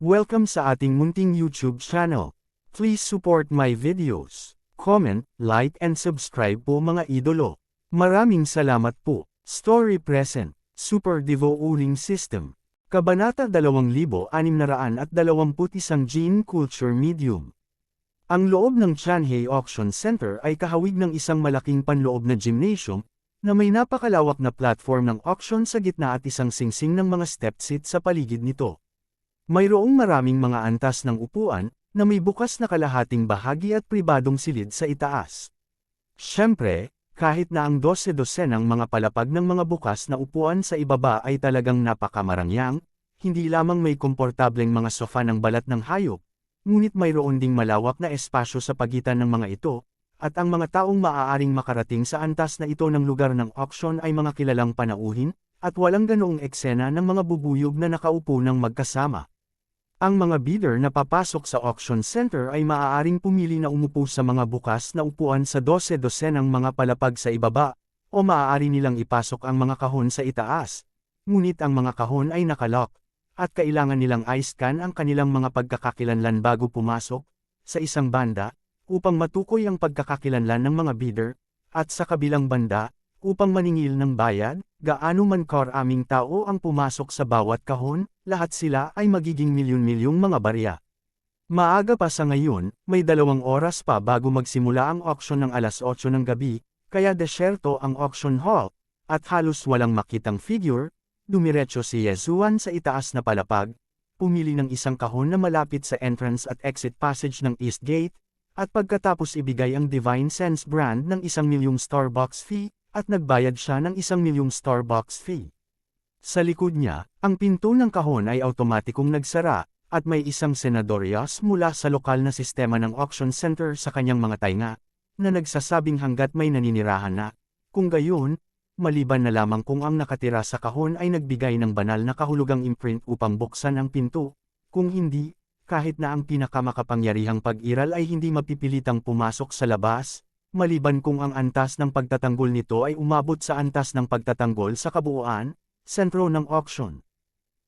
Welcome sa ating munting YouTube channel. Please support my videos. Comment, like and subscribe po mga idolo. Maraming salamat po. Story Present, Super Devo Uling System. Kabanata 2621 Gene Culture Medium. Ang loob ng Chanhae Auction Center ay kahawig ng isang malaking panloob na gymnasium, na may napakalawak na platform ng auction sa gitna at isang singsing ng mga step seat sa paligid nito. Mayroong maraming mga antas ng upuan, na may bukas na kalahating bahagi at pribadong silid sa itaas. Siyempre, kahit na ang 12-dosenang mga palapag ng mga bukas na upuan sa ibaba ay talagang napakamarangyang, hindi lamang may komportableng mga sofa ng balat ng hayop, ngunit mayroon ding malawak na espasyo sa pagitan ng mga ito, at ang mga taong maaaring makarating sa antas na ito ng lugar ng auction ay mga kilalang panauhin, at walang ganoong eksena ng mga bubuyog na nakaupo ng magkasama. Ang mga bidder na papasok sa auction center ay maaaring pumili na umupo sa mga bukas na upuan sa 12-dosenang mga palapag sa ibaba, o maaari nilang ipasok ang mga kahon sa itaas. Ngunit ang mga kahon ay nakalock, at kailangan nilang i-scan ang kanilang mga pagkakakilanlan bago pumasok, sa isang banda, upang matukoy ang pagkakakilanlan ng mga bidder, at sa kabilang banda, upang maningil ng bayad, gaano man karaming tao ang pumasok sa bawat kahon, lahat sila ay magiging milyon-milyong mga barya. Maaga pa sa ngayon, may 2 oras pa bago magsimula ang auction ng alas 8 ng gabi, kaya desyerto ang auction hall, at halos walang makitang figure. Dumiretso si Yezuan sa itaas na palapag, pumili ng isang kahon na malapit sa entrance at exit passage ng East Gate, at pagkatapos ibigay ang Divine Sense brand ng 1,000,000 Starbucks fee, at nagbayad siya ng 1,000,000 Starbucks fee. Sa likod niya, ang pinto ng kahon ay automatikong nagsara, at may isang senadoryas mula sa lokal na sistema ng auction center sa kanyang mga tainga, na nagsasabing hanggat may naninirahan na, kung gayon, maliban na lamang kung ang nakatira sa kahon ay nagbigay ng banal na kahulugang imprint upang buksan ang pinto, kung hindi, kahit na ang pinakamakapangyarihang pag-iral ay hindi mapipilitang pumasok sa labas, maliban kung ang antas ng pagtatanggol nito ay umabot sa antas ng pagtatanggol sa kabuuan, sentro ng auction.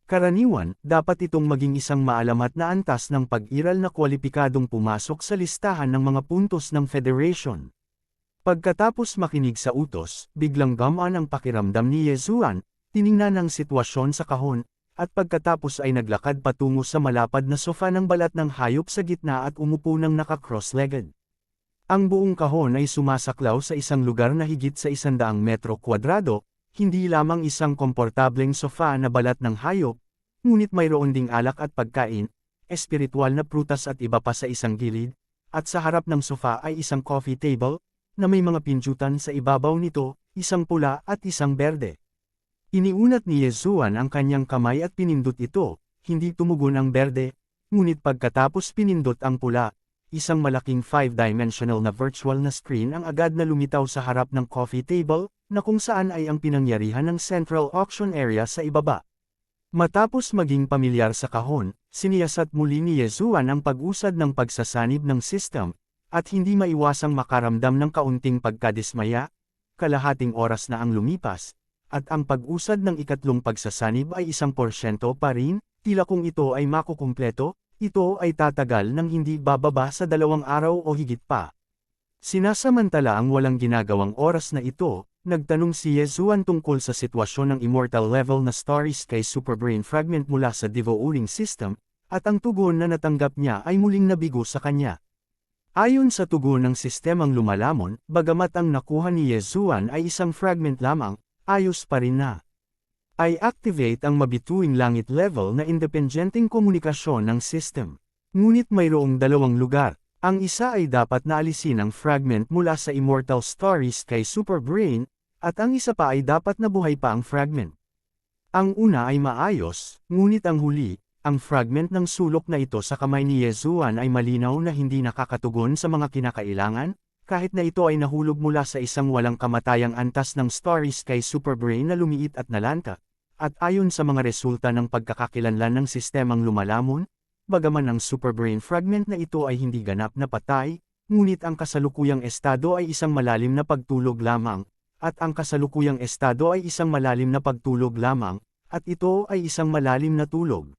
Karaniwan, dapat itong maging isang maalamat na antas ng pag-iral na kwalipikadong pumasok sa listahan ng mga puntos ng Federation. Pagkatapos makinig sa utos, biglang gamaan ang pakiramdam ni Yezuan, tiningnan ang sitwasyon sa kahon, at pagkatapos ay naglakad patungo sa malapad na sofa ng balat ng hayop sa gitna at umupo ng naka-cross-legged. Ang buong kahon ay sumasaklaw sa isang lugar na higit sa 100 metro kwadrado, hindi lamang isang komportableng sofa na balat ng hayop, ngunit mayroon ding alak at pagkain, espiritual na prutas at iba pa sa isang gilid, at sa harap ng sofa ay isang coffee table, na may mga pinjutan sa ibabaw nito, isang pula at isang berde. Iniunat ni Yezuan ang kanyang kamay at pinindot ito, hindi tumugon ang berde, ngunit pagkatapos pinindot ang pula, isang malaking 5-dimensional na virtual na screen ang agad na lumitaw sa harap ng coffee table, na kung saan ay ang pinangyarihan ng Central Auction Area sa ibaba. Matapos maging pamilyar sa kahon, siniyasat muli ni Yezuan ang pag-usad ng pagsasanib ng system, at hindi maiwasang makaramdam ng kaunting pagkadismaya, kalahating oras na ang lumipas, at ang pag-usad ng ikatlong pagsasanib ay 1% pa rin, tila kung ito ay makukumpleto, ito ay tatagal ng hindi bababa sa 2 araw o higit pa. Sinasamantala ang walang ginagawang oras na ito, nagtanong si Yezuan tungkol sa sitwasyon ng immortal level na Starry Sky Superbrain fragment mula sa Devo Uling System, at ang tugon na natanggap niya ay muling nabigo sa kanya. Ayon sa tugon ng sistemang lumalamon, bagamat ang nakuha ni Yezuan ay isang fragment lamang, ayos pa rin na. I-activate ang mabituing langit level na independenteng komunikasyon ng system. Ngunit mayroong 2 lugar. Ang isa ay dapat na alisin ang fragment mula sa Immortal Starry Sky Superbrain, at ang isa pa ay dapat na buhay pa ang fragment. Ang una ay maayos, ngunit ang huli, ang fragment ng sulok na ito sa kamay ni Yezuan ay malinaw na hindi nakakatugon sa mga kinakailangan, kahit na ito ay nahulog mula sa isang walang kamatayang antas ng Starry Sky Superbrain na lumiit at nalanta. At ayon sa mga resulta ng pagkakakilanlan ng sistemang lumalamon, bagaman ang Superbrain fragment na ito ay hindi ganap na patay, ngunit ang kasalukuyang estado ay isang malalim na pagtulog lamang, at ang kasalukuyang estado ay isang malalim na pagtulog lamang, at ito ay isang malalim na tulog.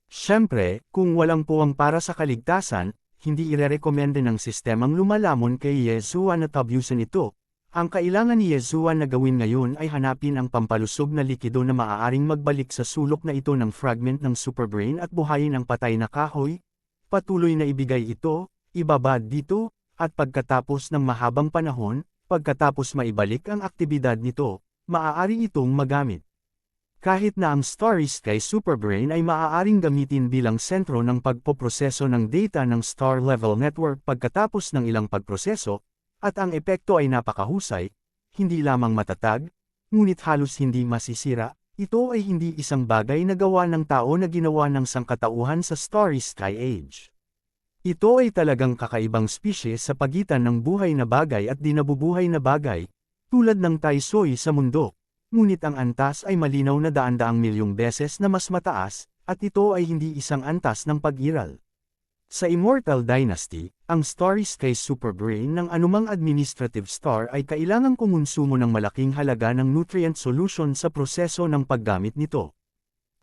Siyempre, kung walang puwang para sa kaligtasan, hindi irerekomenda ng sistemang lumalamon kay Yesuan na tabyusin ito. Ang kailangan ni Yesuan na gawin ngayon ay hanapin ang pampalusog na likido na maaaring magbalik sa sulok na ito ng fragment ng superbrain at buhayin ang patay na kahoy. Patuloy na ibigay ito, ibabad dito, at pagkatapos ng mahabang panahon, pagkatapos maibalik ang aktibidad nito, maaari itong magamit. Kahit na ang Starry Sky Superbrain ay maaaring gamitin bilang sentro ng pagpoproseso ng data ng star-level network pagkatapos ng ilang pagproseso, at ang epekto ay napakahusay, hindi lamang matatag, ngunit halos hindi masisira, ito ay hindi isang bagay na gawa ng tao na ginawa ng sangkatauhan sa Starry Sky Age. Ito ay talagang kakaibang species sa pagitan ng buhay na bagay at di nabubuhay na bagay, tulad ng Taisoy sa mundo. Ngunit ang antas ay malinaw na daan-daang milyong beses na mas mataas, at ito ay hindi isang antas ng pag-iral. Sa Immortal Dynasty, ang Starry Sky Superbrain ng anumang administrative star ay kailangang kumonsumo ng malaking halaga ng nutrient solution sa proseso ng paggamit nito.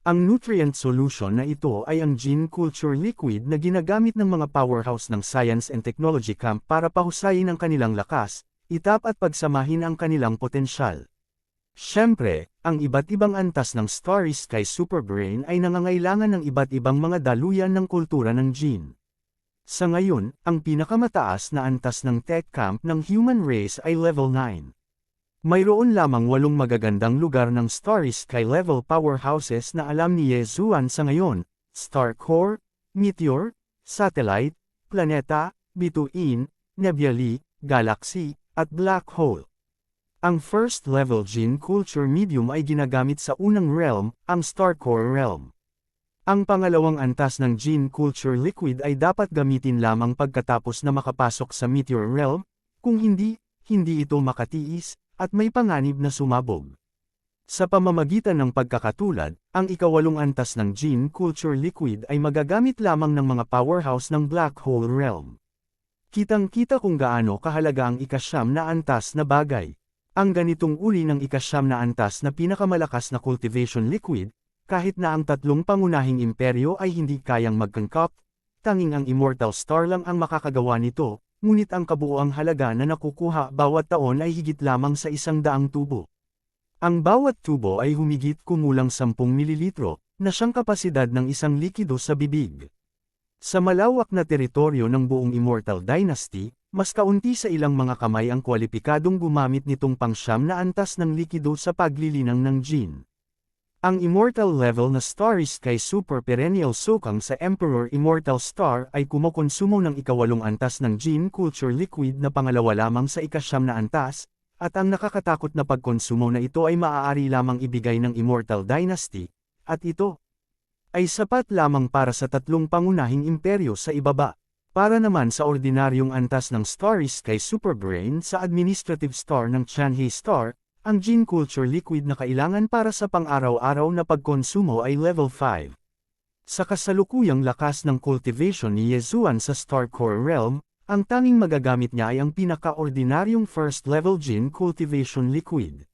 Ang nutrient solution na ito ay ang gene culture liquid na ginagamit ng mga powerhouse ng science and technology camp para pahusayin ang kanilang lakas, itap at pagsamahin ang kanilang potensyal. Siyempre, ang iba't ibang antas ng Starry Sky Superbrain ay nangangailangan ng iba't ibang mga daluyan ng kultura ng gene. Sa ngayon, ang pinakamataas na antas ng tech camp ng human race ay level 9. Mayroon lamang 8 magagandang lugar ng Starry Sky level powerhouses na alam ni Yesuan sa ngayon: Star Core, Meteor, Satellite, Planeta, Bituin, Nebulae, Galaxy, at Black Hole. Ang first-level gene culture medium ay ginagamit sa unang realm, ang Star Core realm. Ang pangalawang antas ng gene culture liquid ay dapat gamitin lamang pagkatapos na makapasok sa Meteor realm, kung hindi, hindi ito makatiis, at may panganib na sumabog. Sa pamamagitan ng pagkakatulad, ang ikawalong antas ng gene culture liquid ay magagamit lamang ng mga powerhouse ng Black Hole realm. Kitang-kita kung gaano kahalaga ang ikasyam na antas na bagay. Ang ganitong uri ng ikasyam na antas na pinakamalakas na cultivation liquid, kahit na ang tatlong pangunahing imperyo ay hindi kayang mag-concoct, tanging ang Immortal Star lang ang makakagawa nito, ngunit ang kabuuang halaga na nakukuha bawat taon ay higit lamang sa 100 tubo. Ang bawat tubo ay humigit kumulang 10 mililitro, na siyang kapasidad ng isang likido sa bibig. Sa malawak na teritoryo ng buong Immortal Dynasty, mas kaunti sa ilang mga kamay ang kwalipikadong gumamit nitong pangsyam na antas ng likido sa paglilinang ng gene. Ang Immortal level na Starry Sky Super Perennial Sokang sa Emperor Immortal Star ay kumokonsumo ng ikawalong antas ng gene culture liquid na pangalawa lamang sa ikasyam na antas, at ang nakakatakot na pagkonsumo na ito ay maaari lamang ibigay ng Immortal Dynasty, at ito ay sapat lamang para sa tatlong pangunahing imperyo sa ibaba. Para naman sa ordinaryong antas ng Starry Sky Superbrain sa administrative star ng Chanhae Star, ang gene culture liquid na kailangan para sa pang-araw-araw na pagkonsumo ay level 5. Sa kasalukuyang lakas ng cultivation ni Yesuan sa Star Core Realm, ang tanging magagamit niya ay ang pinaka-ordinaryong first-level gene cultivation liquid.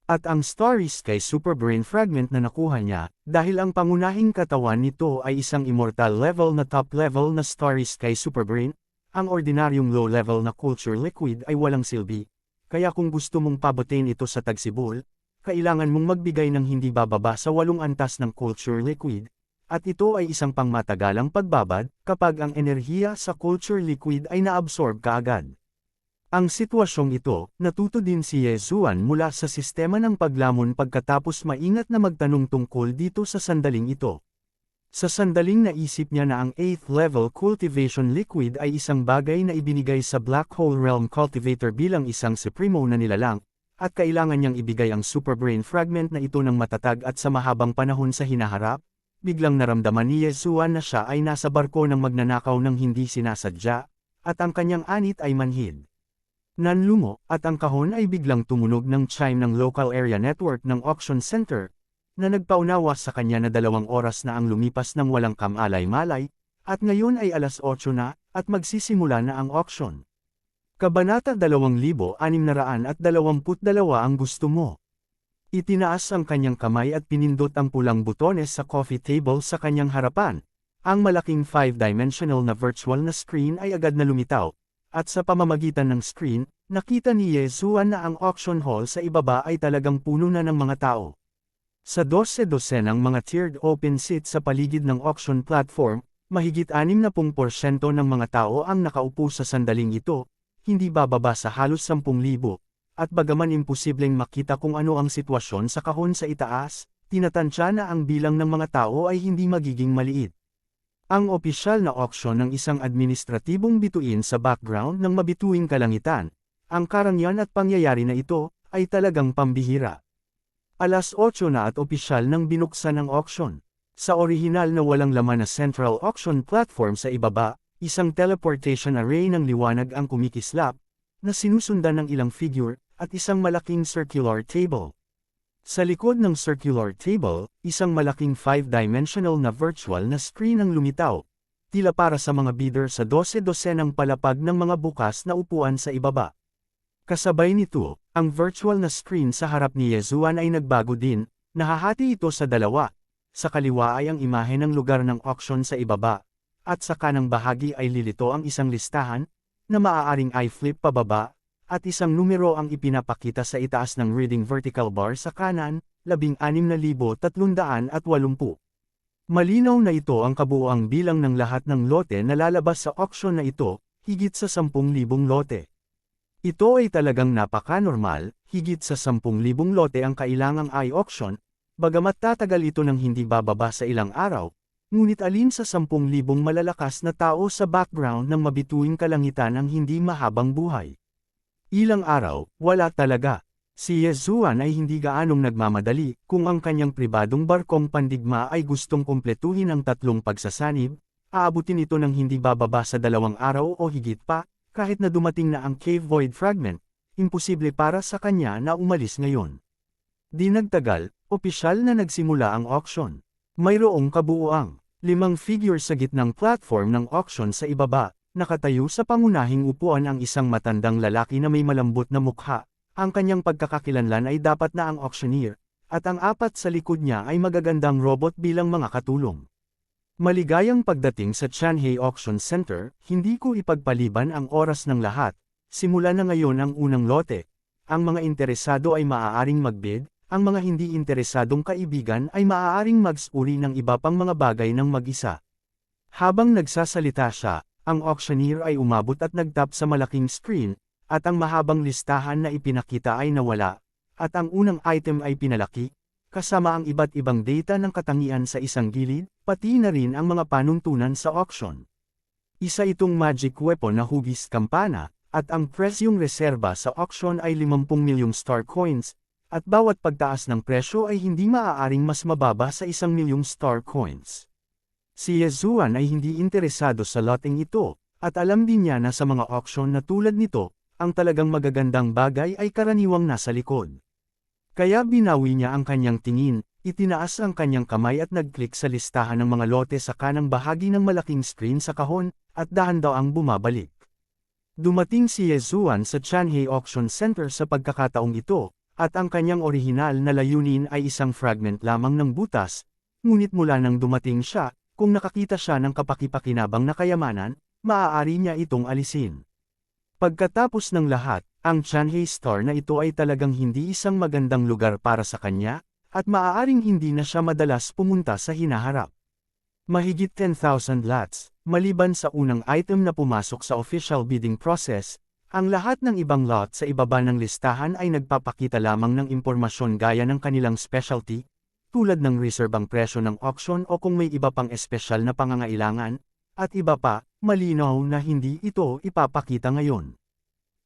At ang Starry Sky Superbrain fragment na nakuha niya, dahil ang pangunahing katawan nito ay isang immortal level na top level na Starry Sky Superbrain, ang ordinaryong low level na culture liquid ay walang silbi. Kaya kung gusto mong pabutin ito sa tagsibol, kailangan mong magbigay ng hindi bababa sa 8 antas ng culture liquid, at ito ay isang pangmatagalang pagbabad kapag ang enerhiya sa culture liquid ay naabsorb kaagad. Ang sitwasyong ito, natuto din si Yesuan mula sa sistema ng paglamon pagkatapos maingat na magtanong tungkol dito sa sandaling ito. Sa sandaling naisip niya na ang 8th level cultivation liquid ay isang bagay na ibinigay sa Black Hole Realm Cultivator bilang isang supremo na nilalang, at kailangan niyang ibigay ang superbrain fragment na ito ng matatag at sa mahabang panahon sa hinaharap, biglang naramdaman ni Yesuan na siya ay nasa barko ng magnanakaw ng hindi sinasadya, at ang kanyang anit ay manhid. Nanlumo, at ang kahon ay biglang tumunog ng chime ng local area network ng auction center, na nagpaunawa sa kanya na 2 oras na ang lumipas ng walang kamalay-malay, at ngayon ay alas 8 na, at magsisimula na ang auction. Kabanata 2622 ang gusto mo. Itinaas ang kanyang kamay at pinindot ang pulang butones sa coffee table sa kanyang harapan. Ang malaking 5-dimensional na virtual na screen ay agad na lumitaw, at sa pamamagitan ng screen, nakita ni Yezuan na ang auction hall sa ibaba ay talagang puno na ng mga tao. Sa 12-dosenang mga tiered open seats sa paligid ng auction platform, mahigit 60% ng mga tao ang nakaupo sa sandaling ito, hindi bababa sa halos 10,000. At bagaman imposibleng makita kung ano ang sitwasyon sa kahon sa itaas, tinatansya na ang bilang ng mga tao ay hindi magiging maliit. Ang opisyal na auction ng isang administratibong bituin sa background ng mabituing kalangitan, ang karangyaan at pangyayari na ito, ay talagang pambihira. 8:00 na at opisyal nang binuksan ang auction. Sa orihinal na walang laman na central auction platform sa ibaba, isang teleportation array ng liwanag ang kumikislap, na sinusundan ng ilang figure, at isang malaking circular table. Sa likod ng circular table, isang malaking 5-dimensional na virtual na screen ang lumitaw, tila para sa mga bidder sa 12-dosenang palapag ng mga bukas na upuan sa ibaba. Kasabay nito, ang virtual na screen sa harap ni Yezuan ay nagbago din, nahahati ito sa dalawa. Sa kaliwa ay ang imahe ng lugar ng auction sa ibaba, at sa kanang bahagi ay lilito ang isang listahan, na maaaring i-flip pababa, at isang numero ang ipinapakita sa itaas ng reading vertical bar sa kanan, 16,380. Malinaw na ito ang kabuuang bilang ng lahat ng lote na lalabas sa auction na ito, higit sa 10,000 lote. Ito ay talagang napaka-normal, higit sa 10,000 lote ang kailangang i-auction, bagamat tatagal ito ng hindi bababa sa ilang araw, ngunit alin sa 10,000 malalakas na tao sa background ng mabituing kalangitan ang hindi mahabang buhay. Ilang araw, wala talaga. Si Yezuan ay hindi gaanong nagmamadali, kung ang kanyang pribadong barkong pandigma ay gustong kumpletuhin ang 3 pagsasanib, aabutin ito ng hindi bababa sa 2 araw o higit pa, kahit na dumating na ang Cave Void Fragment, imposible para sa kanya na umalis ngayon. Di nagtagal, opisyal na nagsimula ang auction. Mayroong kabuuang 5 figure sa gitnang platform ng auction sa ibaba. Nakatayo sa pangunahing upuan ang isang matandang lalaki na may malambot na mukha. Ang kanyang pagkakakilanlan ay dapat na ang auctioneer, at ang 4 sa likod niya ay magagandang robot bilang mga katulong. Maligayang pagdating sa Chanhae Auction Center, hindi ko ipagpaliban ang oras ng lahat. Simula na ngayon ang unang lote. Ang mga interesado ay maaaring magbid, ang mga hindi interesadong kaibigan ay maaaring magsuri ng iba pang mga bagay ng mag-isa. Habang nagsasalita siya, ang auctioneer ay umabot at nagtap sa malaking screen, at ang mahabang listahan na ipinakita ay nawala, at ang unang item ay pinalaki, kasama ang iba't ibang data ng katangian sa isang gilid, pati na rin ang mga panuntunan sa auction. Isa itong magic weapon na hugis kampana, at ang presyong reserba sa auction ay 50 milyong star coins, at bawat pagtaas ng presyo ay hindi maaaring mas mababa sa 1 milyong star coins. Si Yezuan ay hindi interesado sa loteng ito, at alam din niya na sa mga auction na tulad nito, ang talagang magagandang bagay ay karaniwang nasa likod. Kaya binawi niya ang kanyang tingin, itinaas ang kanyang kamay at nag-click sa listahan ng mga lote sa kanang bahagi ng malaking screen sa kahon, at dahan-daang bumabalik. Dumating si Yezuan sa Chanhae Auction Center sa pagkakataong ito, at ang kanyang orihinal na layunin ay isang fragment lamang ng butas, ngunit mula nang dumating siya, kung nakakita siya ng kapakipakinabang na kayamanan, maaari niya itong alisin. Pagkatapos ng lahat, ang Chanhae Star na ito ay talagang hindi isang magandang lugar para sa kanya, at maaaring hindi na siya madalas pumunta sa hinaharap. Mahigit 10,000 lots, maliban sa unang item na pumasok sa official bidding process, ang lahat ng ibang lot sa ibaba ng listahan ay nagpapakita lamang ng impormasyon gaya ng kanilang specialty, tulad ng reserbang presyo ng auction o kung may iba pang espesyal na pangangailangan, at iba pa, malinaw na hindi ito ipapakita ngayon.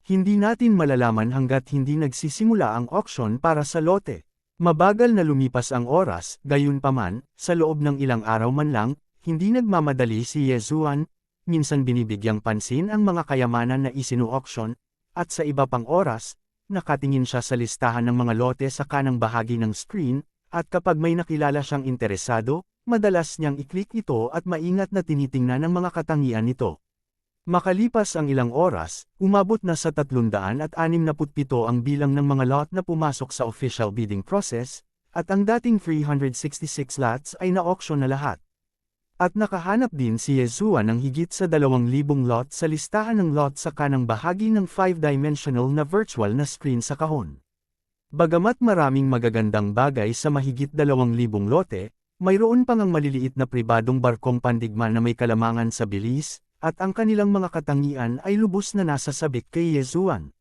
Hindi natin malalaman hanggat hindi nagsisimula ang auction para sa lote. Mabagal na lumipas ang oras, gayunpaman, sa loob ng ilang araw man lang, hindi nagmamadali si Yezuan, minsan binibigyang pansin ang mga kayamanan na isinu-auction, at sa iba pang oras, nakatingin siya sa listahan ng mga lote sa kanang bahagi ng screen, at kapag may nakilala siyang interesado, madalas niyang i-click ito at maingat na tinitingnan ang mga katangian nito. Makalipas ang ilang oras, umabot na sa 367 ang bilang ng mga lot na pumasok sa official bidding process, at ang dating 366 lots ay na-auction na lahat. At nakahanap din si Yezuan ng higit sa 2,000 lot sa listahan ng lot sa kanang bahagi ng 5-dimensional na virtual na screen sa kahon. Bagamat maraming magagandang bagay sa mahigit 2,000 lote, mayroon pang ang maliliit na pribadong barkong pandigma na may kalamangan sa bilis, at ang kanilang mga katangian ay lubos na nasa sabik kay Yezuan.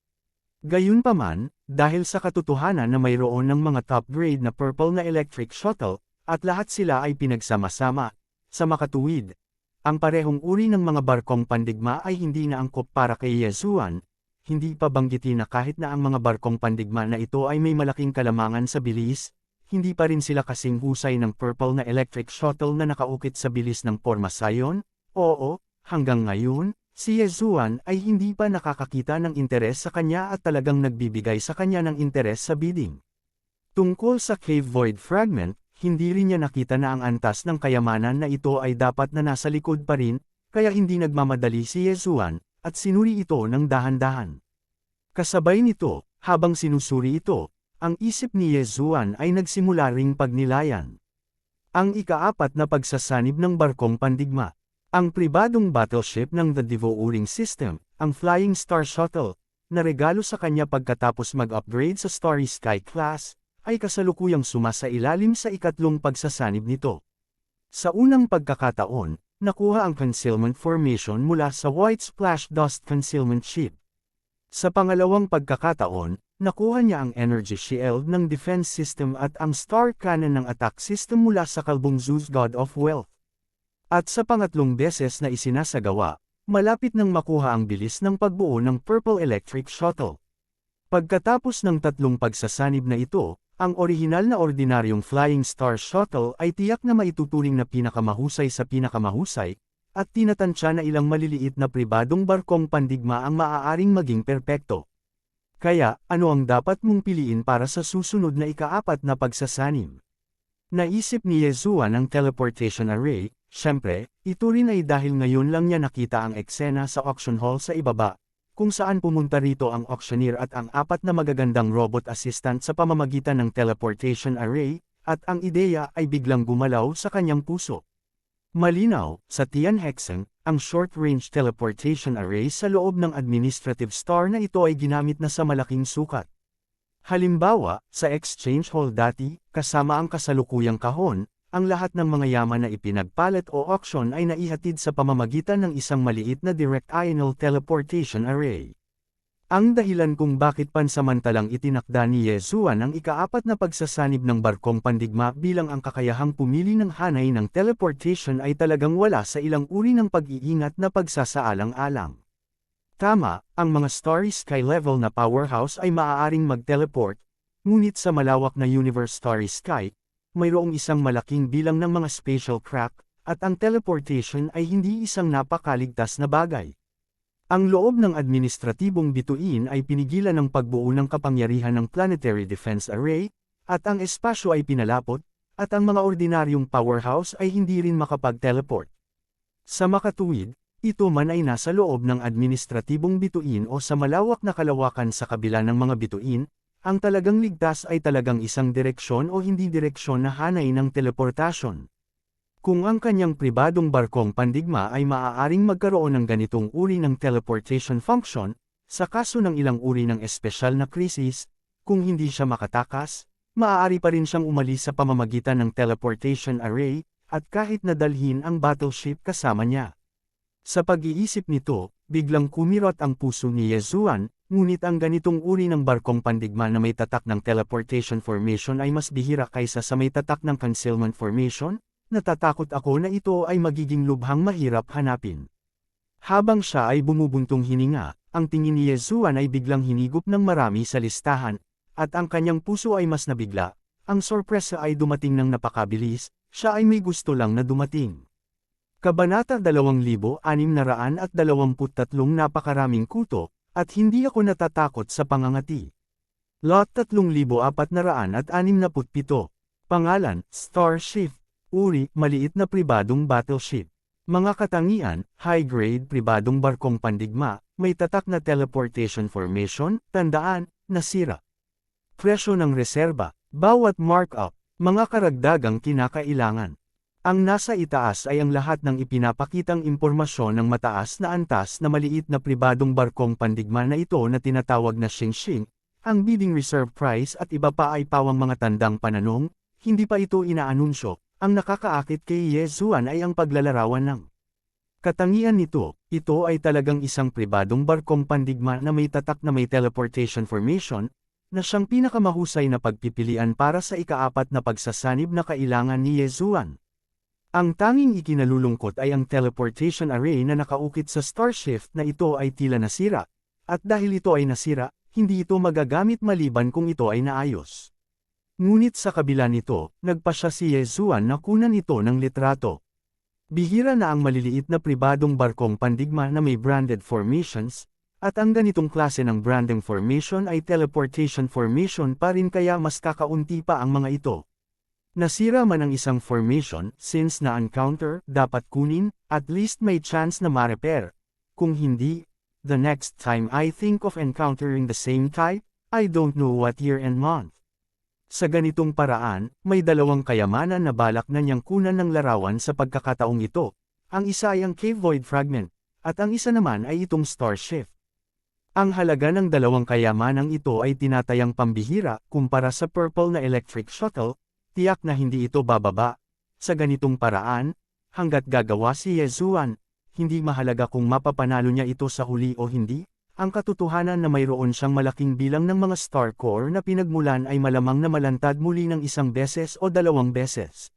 Gayunpaman, dahil sa katotohanan na mayroon ng mga top-grade na purple na electric shuttle, at lahat sila ay pinagsama-sama, sa makatuwid, ang parehong uri ng mga barkong pandigma ay hindi na angkop para kay Yezuan, hindi pa banggitin na kahit na ang mga barkong pandigma na ito ay may malaking kalamangan sa bilis, hindi pa rin sila kasing husay ng purple na electric shuttle na nakaukit sa bilis ng Pormasayon. Oo, hanggang ngayon, si Yezuan ay hindi pa nakakakita ng interes sa kanya at talagang nagbibigay sa kanya ng interes sa bidding. Tungkol sa Cave Void Fragment, hindi rin niya nakita na ang antas ng kayamanan na ito ay dapat na nasa likod pa rin, kaya hindi nagmamadali si Yezuan, at sinuri ito ng dahan-dahan. Kasabay nito, habang sinusuri ito, ang isip ni Yezuan ay nagsimula ring pagnilayan. Ang ika-4 na pagsasanib ng barkong pandigma. Ang pribadong battleship ng The Devouring System, ang Flying Star Shuttle, na regalo sa kanya pagkatapos mag-upgrade sa Starry Sky Class, ay kasalukuyang sumasailalim sa ikatlong pagsasanib nito. Sa unang pagkakataon, nakuha ang concealment formation mula sa White Splash Dust Concealment Ship. Sa pangalawang pagkakataon, nakuha niya ang energy shield ng defense system at ang star cannon ng attack system mula sa kalbong Zeus God of Wealth. At sa pangatlong beses na isinasagawa, malapit nang makuha ang bilis ng pagbuo ng Purple Electric Shuttle. Pagkatapos ng tatlong pagsasanib na ito, ang orihinal na ordinaryong Flying Star Shuttle ay tiyak na maituturing na pinakamahusay sa pinakamahusay, at tinatansya na ilang maliliit na pribadong barkong pandigma ang maaaring maging perpekto. Kaya, ano ang dapat mong piliin para sa susunod na ika-4 na pagsasanib? Naisip ni Yezuan ang teleportation array. Siyempre, ito rin ay dahil ngayon lang niya nakita ang eksena sa auction hall sa ibaba, kung saan pumunta rito ang auctioneer at ang 4 na magagandang robot assistant sa pamamagitan ng teleportation array, at ang ideya ay biglang gumalaw sa kanyang puso. Malinaw, sa Tian Hexen, ang short-range teleportation array sa loob ng administrative star na ito ay ginamit na sa malaking sukat. Halimbawa, sa exchange hall dati, kasama ang kasalukuyang kahon, ang lahat ng mga yaman na ipinagpalit o auction ay naihatid sa pamamagitan ng isang maliit na direct ional teleportation array. Ang dahilan kung bakit pansamantalang itinakda ni Yezuan ang ika-4 na pagsasanib ng barkong pandigma bilang ang kakayahang pumili ng hanay ng teleportation ay talagang wala sa ilang uri ng pag-iingat na pagsasaalang-alang. Tama, ang mga Starry Sky level na powerhouse ay maaaring mag-teleport, ngunit sa malawak na Universe Starry Sky, mayroong isang malaking bilang ng mga spatial crack, at ang teleportation ay hindi isang napakaligtas na bagay. Ang loob ng administratibong bituin ay pinigilan ng pagbuo ng kapangyarihan ng Planetary Defense Array, at ang espasyo ay pinalapot, at ang mga ordinaryong powerhouse ay hindi rin makapag-teleport. Sa makatuwid, ito man ay nasa loob ng administratibong bituin o sa malawak na kalawakan sa kabila ng mga bituin, ang talagang ligtas ay talagang isang direksyon o hindi direksyon na hanay ng teleportasyon. Kung ang kanyang pribadong barkong pandigma ay maaaring magkaroon ng ganitong uri ng teleportation function, sa kaso ng ilang uri ng espesyal na krisis, kung hindi siya makatakas, maaari pa rin siyang umalis sa pamamagitan ng teleportation array, at kahit nadalhin ang battleship kasama niya. Sa pag-iisip nito, biglang kumirot ang puso ni Yezuan, ngunit ang ganitong uri ng barkong pandigma na may tatak ng teleportation formation ay mas bihira kaysa sa may tatak ng concealment formation. Natatakot ako na ito ay magiging lubhang mahirap hanapin. Habang siya ay bumubuntong hininga, ang tingin ni Yezuan ay biglang hinigop ng marami sa listahan, at ang kanyang puso ay mas nabigla. Ang sorpresa ay dumating ng napakabilis, siya ay may gusto lang na dumating. Kabanata 2623 napakaraming kuto, at hindi ako natatakot sa pangangati. Lot 3467. Pangalan, Starship. Uri, maliit na pribadong battleship. Mga katangian, high-grade pribadong barkong pandigma, may tatak na teleportation formation, tandaan, nasira. Presyo ng reserba, bawat markup, mga karagdagang kinakailangan. Ang nasa itaas ay ang lahat ng ipinapakitang impormasyon ng mataas na antas na maliit na pribadong barkong pandigma na ito na tinatawag na Xingxing, ang bidding reserve price at iba pa ay pawang mga tandang pananong, hindi pa ito inaanunsyo. Ang nakakaakit kay Ye Zuan ay ang paglalarawan ng katangian nito. Ito ay talagang isang pribadong barkong pandigma na may tatak na may teleportation formation, na siyang pinakamahusay na pagpipilian para sa ikaapat na pagsasanib na kailangan ni Ye Zuan. Ang tanging ikinalulungkot ay ang teleportation array na nakaukit sa Starshift na ito ay tila nasira, at dahil ito ay nasira, hindi ito magagamit maliban kung ito ay naayos. Ngunit sa kabila nito, nagpasya si Ye Zuan na kunan ito ng litrato. Bihira na ang maliliit na pribadong barkong pandigma na may branded formations, at ang ganitong klase ng branding formation ay teleportation formation pa rin kaya mas kakaunti pa ang mga ito. Nasira man ang isang formation, since na-encounter, dapat kunin, at least may chance na ma-repair. Kung hindi, the next time I think of encountering the same type, I don't know what year and month. Sa ganitong paraan, may dalawang kayamanan na balak na niyang kunan ng larawan sa pagkakataong ito. Ang isa ay ang Cave Void Fragment, at ang isa naman ay itong Starshift. Ang halaga ng dalawang kayamanang ito ay tinatayang pambihira kumpara sa Purple na Electric Shuttle, tiyak na hindi ito bababa. Sa ganitong paraan, hanggat gagawa si Ye Zuan, hindi mahalaga kung mapapanalo niya ito sa huli o hindi, ang katotohanan na mayroon siyang malaking bilang ng mga star core na pinagmulan ay malamang na malantad muli ng isang beses o dalawang beses.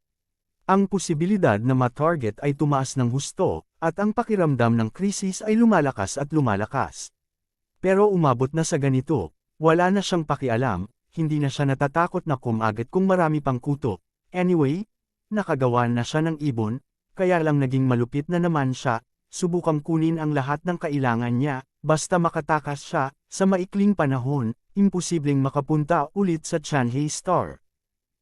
Ang posibilidad na ma-target ay tumaas ng husto, at ang pakiramdam ng krisis ay lumalakas at lumalakas. Pero umabot na sa ganito, wala na siyang pakialam. Hindi na siya natatakot na kumagat kung marami pang kuto. Anyway, nakagawa na siya ng ibon, kaya lang naging malupit na naman siya, subukang kunin ang lahat ng kailangan niya, basta makatakas siya, sa maikling panahon, imposibleng makapunta ulit sa Chanhae Star.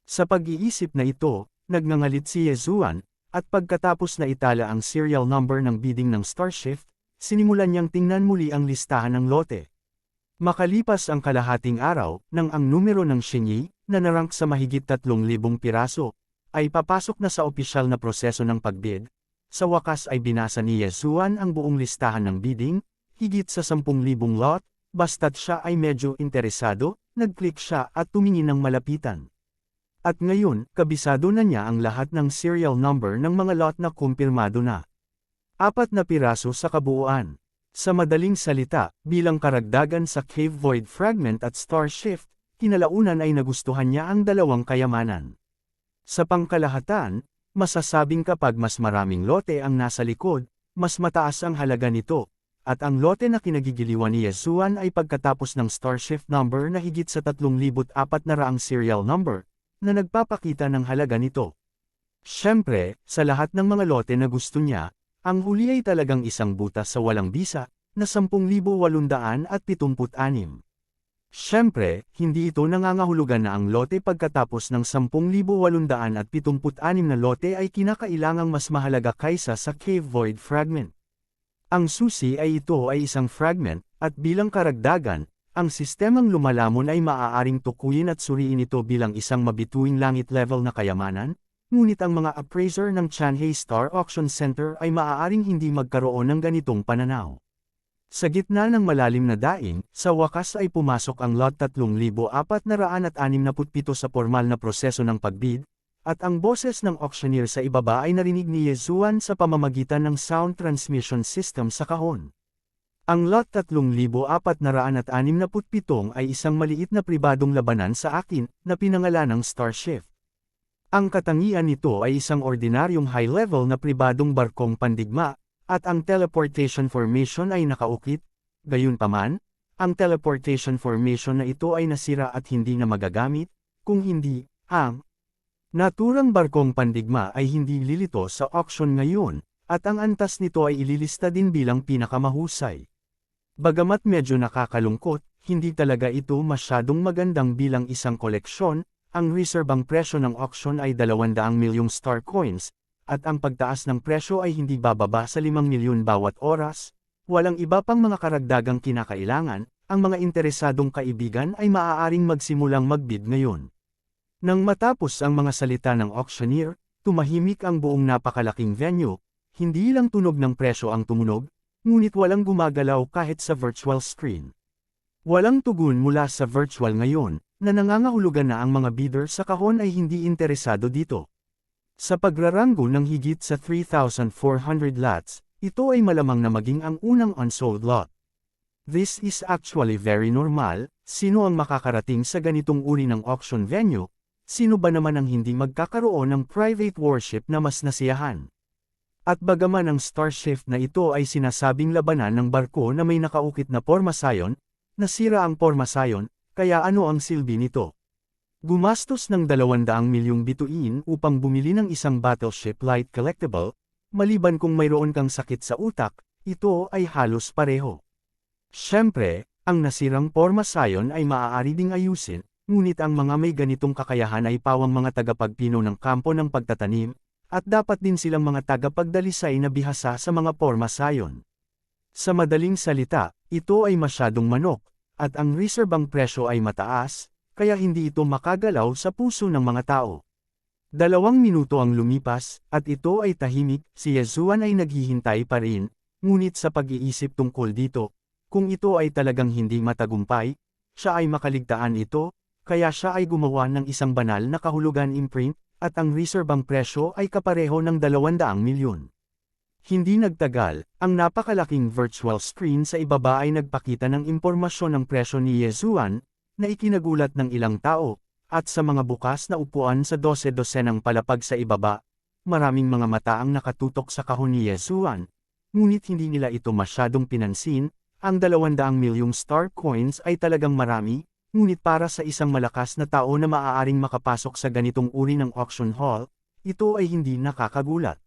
Sa pag-iisip na ito, nagngangalit si Ye Zuan, at pagkatapos na itala ang serial number ng bidding ng Starshift, sinimulan niyang tingnan muli ang listahan ng lote. Makalipas ang kalahating araw, nang ang numero ng Xingyi, na narank sa mahigit 3,000 piraso, ay papasok na sa opisyal na proseso ng pagbid, sa wakas ay binasa ni Ye Zuan ang buong listahan ng bidding, higit sa 10,000 lot, basta't siya ay medyo interesado, nag-click siya at tumingin ng malapitan. At ngayon, kabisado na niya ang lahat ng serial number ng mga lot na kumpirmado na. 4 na piraso sa kabuuan. Sa madaling salita, bilang karagdagan sa Cave Void Fragment at Starshift, kinalaunan ay nagustuhan niya ang dalawang kayamanan. Sa pangkalahatan, masasabing kapag mas maraming lote ang nasa likod, mas mataas ang halaga nito, at ang lote na kinagigiliwan ni Ye Zuan ay pagkatapos ng Starshift number na higit sa 3,400 serial number, na nagpapakita ng halaga nito. Siyempre, sa lahat ng mga lote na gusto niya, ang huli ay talagang isang butas sa walang bisa, na 10,876. Siyempre, hindi ito nangangahulugan na ang lote pagkatapos ng 10,876 na lote ay kinakailangang mas mahalaga kaysa sa Cave Void Fragment. Ang susi ay ito ay isang fragment, at bilang karagdagan, ang sistemang lumalamon ay maaaring tukuyin at suriin ito bilang isang mabituing langit level na kayamanan, ngunit ang mga appraiser ng Chanhae Star Auction Center ay maaaring hindi magkaroon ng ganitong pananaw. Sa gitna ng malalim na daing, sa wakas ay pumasok ang lot 3,467 sa formal na proseso ng pagbid, at ang boses ng auctioneer sa ibaba ay narinig ni Ye Zuan sa pamamagitan ng sound transmission system sa kahon. Ang lot 3,467 ay isang maliit na pribadong labanan sa akin, na pinangalanang Starshift. Ang katangian nito ay isang ordinaryong high-level na pribadong barkong pandigma, at ang teleportation formation ay nakaukit. Gayunpaman, ang teleportation formation na ito ay nasira at hindi na magagamit, kung hindi, ang naturang barkong pandigma ay hindi lilito sa auction ngayon, at ang antas nito ay ililista din bilang pinakamahusay. Bagamat medyo nakakalungkot, hindi talaga ito masyadong magandang bilang isang koleksyon. Ang reserbang presyo ng auction ay 200 milyong star coins, at ang pagtaas ng presyo ay hindi bababa sa 5 milyon bawat oras, walang iba pang mga karagdagang kinakailangan, ang mga interesadong kaibigan ay maaaring magsimulang magbid ngayon. Nang matapos ang mga salita ng auctioneer, tumahimik ang buong napakalaking venue, hindi lang tunog ng presyo ang tumunog, ngunit walang gumagalaw kahit sa virtual screen. Walang tugon mula sa virtual ngayon, na nangangahulugan na ang mga bidder sa kahon ay hindi interesado dito. Sa pagraranggo ng higit sa 3,400 lots, ito ay malamang na maging ang unang unsold lot. This is actually very normal. Sino ang makakarating sa ganitong uri ng auction venue? Sino ba naman ang hindi magkakaroon ng private worship na mas nasiyahan? At bagaman ang star shift na ito ay sinasabing labanan ng barko na may nakaukit na pormasayon, nasira ang pormasayon, kaya ano ang silbi nito? Gumastos ng 200 milyong bituin upang bumili ng isang battleship light collectible, maliban kung mayroon kang sakit sa utak, ito ay halos pareho. Siyempre, ang nasirang pormasayon ay maaari ding ayusin, ngunit ang mga may ganitong kakayahan ay pawang mga tagapagpino ng kampo ng pagtatanim, at dapat din silang mga tagapagdalisay na bihasa sa mga pormasayon. Sa madaling salita, ito ay masyadong manok, at ang reserbang presyo ay mataas, kaya hindi ito makagalaw sa puso ng mga tao. 2 minuto ang lumipas, at ito ay tahimik, si Yesuan ay naghihintay pa rin, ngunit sa pag-iisip tungkol dito, kung ito ay talagang hindi matagumpay, siya ay makaligtaan ito, kaya siya ay gumawa ng isang banal na kahulugan imprint, at ang reserbang presyo ay kapareho ng 200 milyon. Hindi nagtagal, ang napakalaking virtual screen sa ibaba ay nagpakita ng impormasyon ng presyo ni Yesuan, na ikinagulat ng ilang tao, at sa mga bukas na upuan sa 12-dosenang palapag sa ibaba, maraming mga mata ang nakatutok sa kahon ni Yesuan, ngunit hindi nila ito masyadong pinansin. Ang 200 milyong star coins ay talagang marami, ngunit para sa isang malakas na tao na maaaring makapasok sa ganitong uri ng auction hall, ito ay hindi nakakagulat.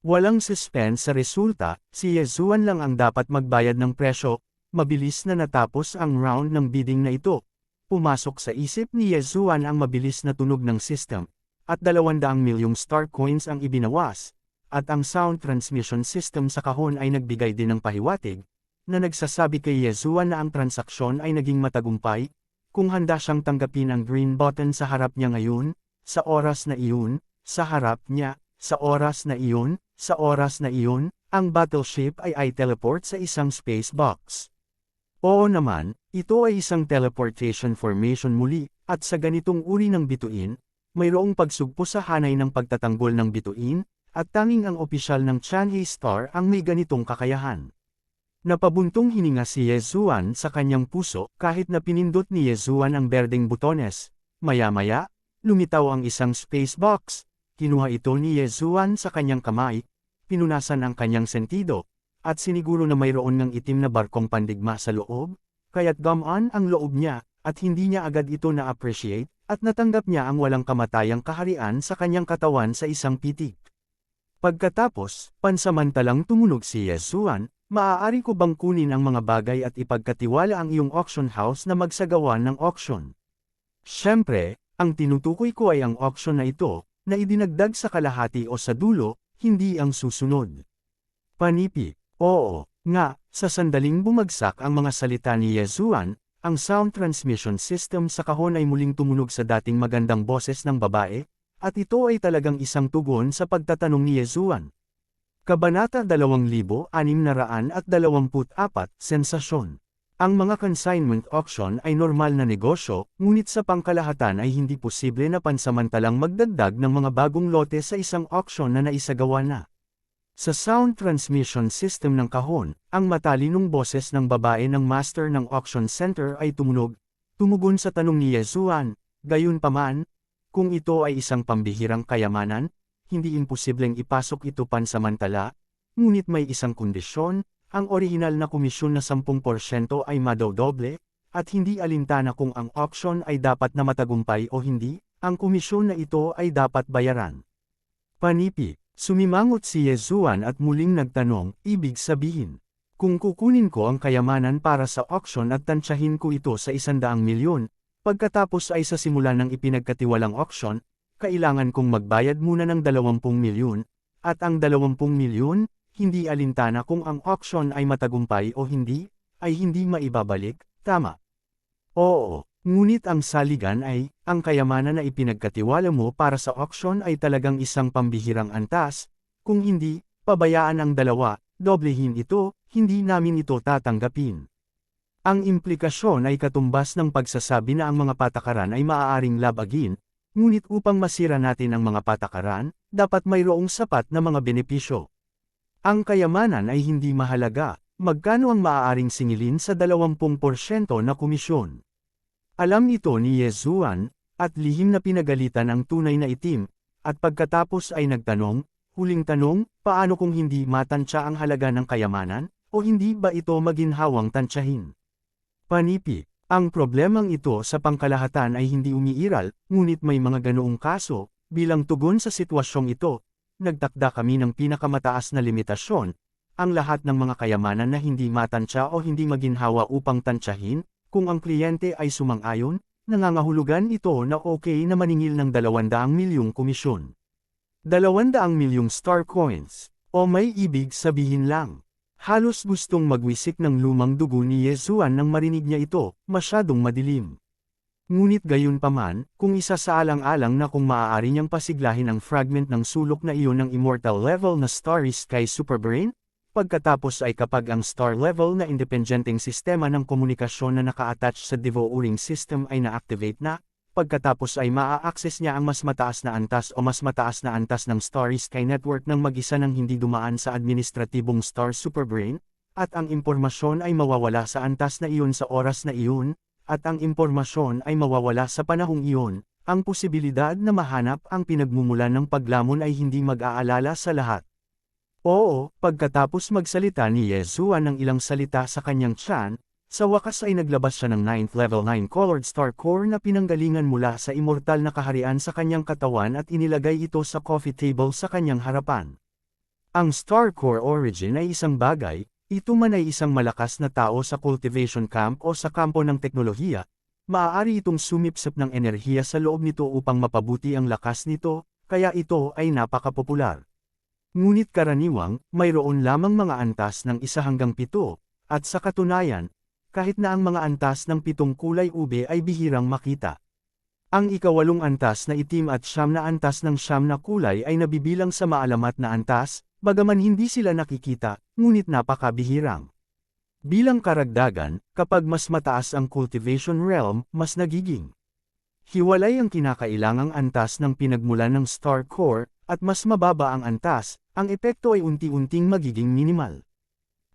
Walang suspense sa resulta, si Yesuan lang ang dapat magbayad ng presyo. Mabilis na natapos ang round ng bidding na ito. Pumasok sa isip ni Yesuan ang mabilis na tunog ng system, at 200 milyong star coins ang ibinawas, at ang sound transmission system sa kahon ay nagbigay din ng pahiwatig, na nagsasabi kay Yesuan na ang transaksyon ay naging matagumpay, kung handa siyang tanggapin ang green button sa harap niya ngayon, sa oras na iyon, sa harap niya, sa oras na iyon, sa oras na iyon, ang battleship ay teleport sa isang space box. Oo naman, ito ay isang teleportation formation muli, at sa ganitong uri ng bituin, mayroong pagsugpo sa hanay ng pagtatanggol ng bituin, at tanging ang opisyal ng Chanhae Star ang may ganitong kakayahan. Napabuntong hininga si Yesuan sa kanyang puso kahit na pinindot ni Yesuan ang berdeng butones. Maya-maya, lumitaw ang isang space box. Kinuha ito ni Yesuan sa kanyang kamay, pinunasan ang kanyang sentido, at siniguro na mayroon ng itim na barkong pandigma sa loob, kaya't gamaan ang loob niya, at hindi niya agad ito na-appreciate, at natanggap niya ang walang kamatayang kaharian sa kanyang katawan sa isang pitik. Pagkatapos, pansamantalang tumunog si Yesuan, maaari ko bang kunin ang mga bagay at ipagkatiwala ang iyong auction house na magsagawa ng auction? Siyempre, ang tinutukoy ko ay ang auction na ito, na idinagdag sa kalahati o sa dulo, hindi ang susunod. Panipi, oo, nga, sa sandaling bumagsak ang mga salita ni Yesuan, ang sound transmission system sa kahon ay muling tumunog sa dating magandang boses ng babae, at ito ay talagang isang tugon sa pagtatanong ni Yesuan. Kabanata 2624, Sensasyon. Ang mga consignment auction ay normal na negosyo, ngunit sa pangkalahatan ay hindi posible na pansamantalang magdagdag ng mga bagong lote sa isang auction na naisagawa na. Sa sound transmission system ng kahon, ang matalinong boses ng babae ng master ng auction center ay tumugon sa tanong ni Yesuan, gayunpaman, kung ito ay isang pambihirang kayamanan, hindi imposibleng ipasok ito pansamantala, ngunit may isang kondisyon, ang orihinal na komisyon na 10% ay madodoble, at hindi alintana kung ang auction ay dapat na matagumpay o hindi, ang komisyon na ito ay dapat bayaran. Panipi, sumimangot si Yesuan at muling nagtanong, ibig sabihin, kung kukunin ko ang kayamanan para sa auction at tansyahin ko ito sa 100 milyon, pagkatapos ay sa simula ng ipinagkatiwalang auction, kailangan kong magbayad muna ng 20 milyon, At ang 20 milyon, hindi alintana kung ang auction ay matagumpay o hindi, ay hindi maibabalik, tama. Oo, ngunit ang saligan ay, ang kayamanan na ipinagkatiwala mo para sa auction ay talagang isang pambihirang antas, kung hindi, pabayaan ang dalawa, doblehin ito, hindi namin ito tatanggapin. Ang implikasyon ay katumbas ng pagsasabi na ang mga patakaran ay maaaring labagin, ngunit upang masira natin ang mga patakaran, dapat mayroong sapat na mga benepisyo. Ang kayamanan ay hindi mahalaga, magkano ang maaaring singilin sa 20% na komisyon. Alam ito ni Yezuan, at lihim na pinagalitan ang tunay na itim, at pagkatapos ay nagtanong, huling tanong, paano kung hindi matansya ang halaga ng kayamanan, o hindi ba ito maginhawang tansyahin? Panipi, ang problemang ito sa pangkalahatan ay hindi umiiral, ngunit may mga ganoong kaso, bilang tugon sa sitwasyong ito, nagtakda kami ng pinakamataas na limitasyon, ang lahat ng mga kayamanan na hindi matansya o hindi maginhawa upang tansyahin, kung ang kliyente ay sumang-ayon, nangangahulugan ito na okay na maningil ng 200 milyong komisyon. 200 milyong star coins, o may ibig sabihin lang. Halos gustong magwisik ng lumang dugo ni Yezuan nang marinig niya ito, masyadong madilim. Ngunit gayunpaman, kung isasaalang-alang na kung maaari niyang pasiglahin ang fragment ng sulok na iyon ng immortal level na Starry Sky Superbrain, pagkatapos ay kapag ang star level na independenteng sistema ng komunikasyon na naka-attach sa devouring system ay na-activate na, pagkatapos ay maa-access niya ang mas mataas na antas o mas mataas na antas ng Starry Sky Network ng mag-isa nang hindi dumaan sa administratibong Star Superbrain, at ang impormasyon ay mawawala sa antas na iyon sa oras na iyon, at ang impormasyon ay mawawala sa panahong iyon, ang posibilidad na mahanap ang pinagmumulan ng paglamon ay hindi mag-aalala sa lahat. Oo, pagkatapos magsalita ni Yezuan ng ilang salita sa kanyang tiyan, sa wakas ay naglabas siya ng 9th level 9 colored star core na pinanggalingan mula sa immortal na kaharian sa kanyang katawan at inilagay ito sa coffee table sa kanyang harapan. Ang star core origin ay isang bagay, ito man ay isang malakas na tao sa cultivation camp o sa kampo ng teknolohiya, maaari itong sumipsip ng enerhiya sa loob nito upang mapabuti ang lakas nito, kaya ito ay napakapopular. Ngunit karaniwang, mayroon lamang mga antas ng 1 hanggang 7, at sa katunayan, kahit na ang mga antas ng 7 kulay ube ay bihirang makita. Ang ika-8 antas na itim at 9 na antas ng 9 na kulay ay nabibilang sa maalamat na antas, bagaman hindi sila nakikita, ngunit napakabihirang. Bilang karagdagan, kapag mas mataas ang cultivation realm, mas nagiging hiwalay ang kinakailangang antas ng pinagmulan ng star core, at mas mababa ang antas, ang epekto ay unti-unting magiging minimal.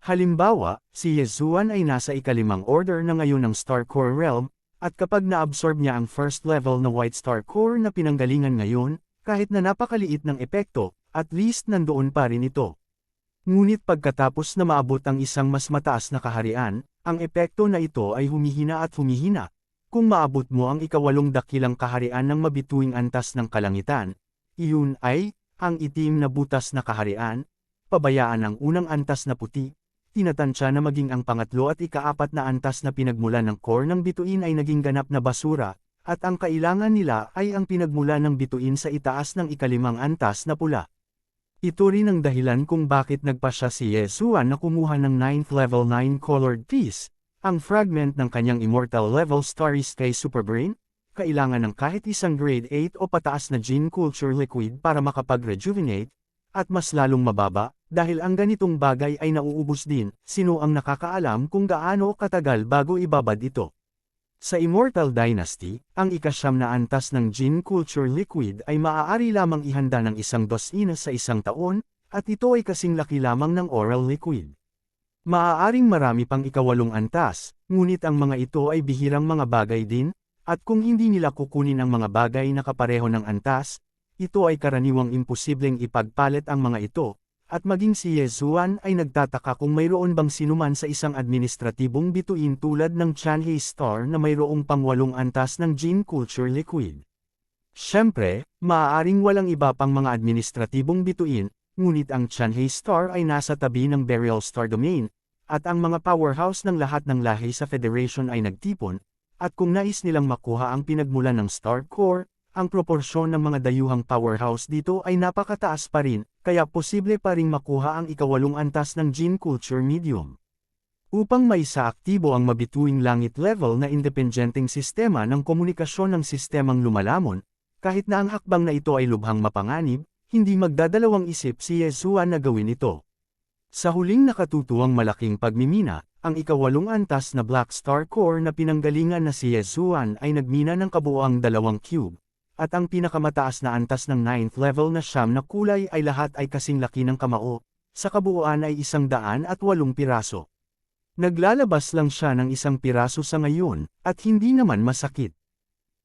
Halimbawa, si Yezuan ay nasa ika-5 order na ngayon ng Star Core Realm, at kapag na-absorb niya ang first level na White Star Core na pinanggalingan ngayon, kahit na napakaliit ng epekto, at least nandoon pa rin ito. Ngunit pagkatapos na maabot ang isang mas mataas na kaharian, ang epekto na ito ay humihina at humihina. Kung maabot mo ang ika-8 dakilang kaharian ng mabituing antas ng kalangitan, iyon ay, ang itim na butas na kaharian, pabayaan ang unang antas na puti, tinatansya na maging ang pangatlo at ika-4 na antas na pinagmulan ng core ng bituin ay naging ganap na basura, at ang kailangan nila ay ang pinagmulan ng bituin sa itaas ng ika-5 antas na pula. Ito rin ang dahilan kung bakit nagpasya si Yezuan na kumuha ng 9th level 9 colored piece, ang fragment ng kanyang immortal level Starry Sky Superbrain, kailangan ng kahit isang grade 8 o pataas na gene culture liquid para makapag-rejuvenate, at mas lalong mababa, dahil ang ganitong bagay ay nauubos din, sino ang nakakaalam kung gaano katagal bago ibabad ito. Sa Immortal Dynasty, ang ika-9 na antas ng Gene Culture Liquid ay maaari lamang ihanda ng 12 sa 1 taon, at ito ay kasing laki lamang ng Oral Liquid. Maaaring marami pang ika-8 antas, ngunit ang mga ito ay bihirang mga bagay din, at kung hindi nila kukunin ang mga bagay na kapareho ng antas, ito ay karaniwang imposibleng ipagpalit ang mga ito, at maging si Yezuan ay nagtataka kung mayroon bang sinuman sa isang administratibong bituin tulad ng Chanhei Star na mayroong pang-8 antas ng Gene Culture Liquid. Siyempre, maaaring walang iba pang mga administratibong bituin, ngunit ang Chanhei Star ay nasa tabi ng Burial Star Domain, at ang mga powerhouse ng lahat ng lahi sa Federation ay nagtipon, at kung nais nilang makuha ang pinagmulan ng Star Core, ang proporsyon ng mga dayuhang powerhouse dito ay napakataas pa rin, kaya posible pa ring makuha ang ikawalong antas ng Gene Culture Medium. Upang maisaaktibo ang mabituing langit level na independenteng sistema ng komunikasyon ng sistemang lumalamon, kahit na ang hakbang na ito ay lubhang mapanganib, hindi magdadalawang isip si Yesuan na gawin ito. Sa huling nakatutuwang malaking pagmimina, ang ikawalong antas na Black Star Core na pinanggalingan na si Yesuan ay nagmina ng kabuoang 2 cube, at ang pinakamataas na antas ng 9th level na siyam na kulay ay lahat ay kasing laki ng kamao, sa kabuuan ay 108 piraso. Naglalabas lang siya ng 1 piraso sa ngayon, at hindi naman masakit.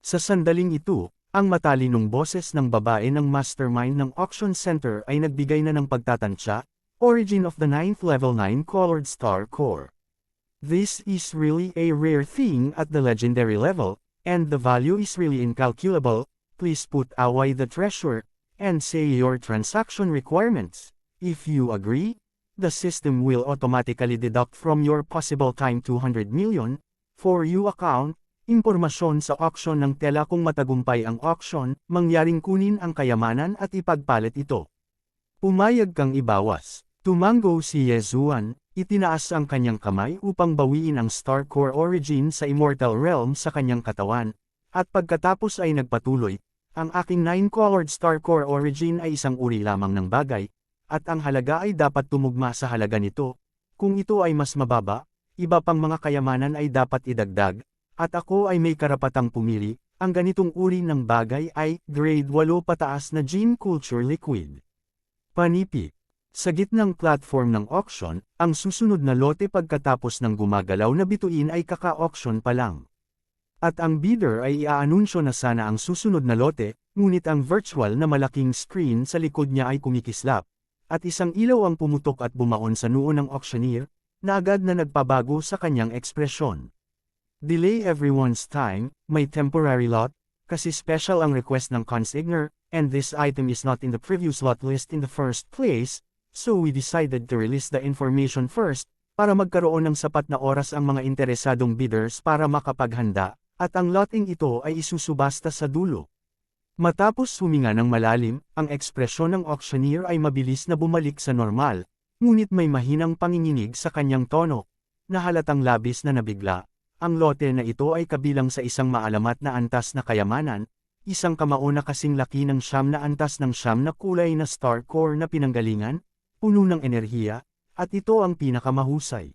Sa sandaling ito, ang matalinong boses ng babae ng mastermind ng auction center ay nagbigay na ng pagtatansya, origin of the 9th level 9 colored star core. This is really a rare thing at the legendary level, and the value is really incalculable. Please put away the treasure, and say your transaction requirements. If you agree, the system will automatically deduct from your possible time 200 million, for you account, impormasyon sa auction ng tela kung matagumpay ang auction, mangyaring kunin ang kayamanan at ipagpalit ito. Pumayag kang ibawas. Tumango si Yesuan, itinaas ang kanyang kamay upang bawiin ang Star Core Origin sa Immortal Realm sa kanyang katawan, at pagkatapos ay nagpatuloy, ang aking 9-colored Star Core Origin ay isang uri lamang ng bagay, at ang halaga ay dapat tumugma sa halaga nito. Kung ito ay mas mababa, iba pang mga kayamanan ay dapat idagdag, at ako ay may karapatang pumili. Ang ganitong uri ng bagay ay grade 8 pataas na Gene Culture Liquid. Panipik. Sa gitnang platform ng auction, ang susunod na lote pagkatapos ng gumagalaw na bituin ay kaka-auction pa lang. At ang bidder ay iaanunsyo na sana ang susunod na lote, ngunit ang virtual na malaking screen sa likod niya ay kumikislap. At isang ilaw ang pumutok at bumaon sa noo ng auctioneer, na agad na nagpabago sa kanyang ekspresyon. Delay everyone's time, may temporary lot, kasi special ang request ng consignor, and this item is not in the previous lot list in the first place, so we decided to release the information first, para magkaroon ng sapat na oras ang mga interesadong bidders para makapaghanda, at ang loting ito ay isusubasta sa dulo. Matapos huminga ng malalim, ang ekspresyon ng auctioneer ay mabilis na bumalik sa normal, ngunit may mahinang panginginig sa kanyang tono, na halatang labis na nabigla. Ang lote na ito ay kabilang sa isang maalamat na antas na kayamanan, isang kamao na kasing laki ng siyam na antas ng siyam na kulay na Star Core na pinanggalingan, puno ng enerhiya, at ito ang pinakamahusay.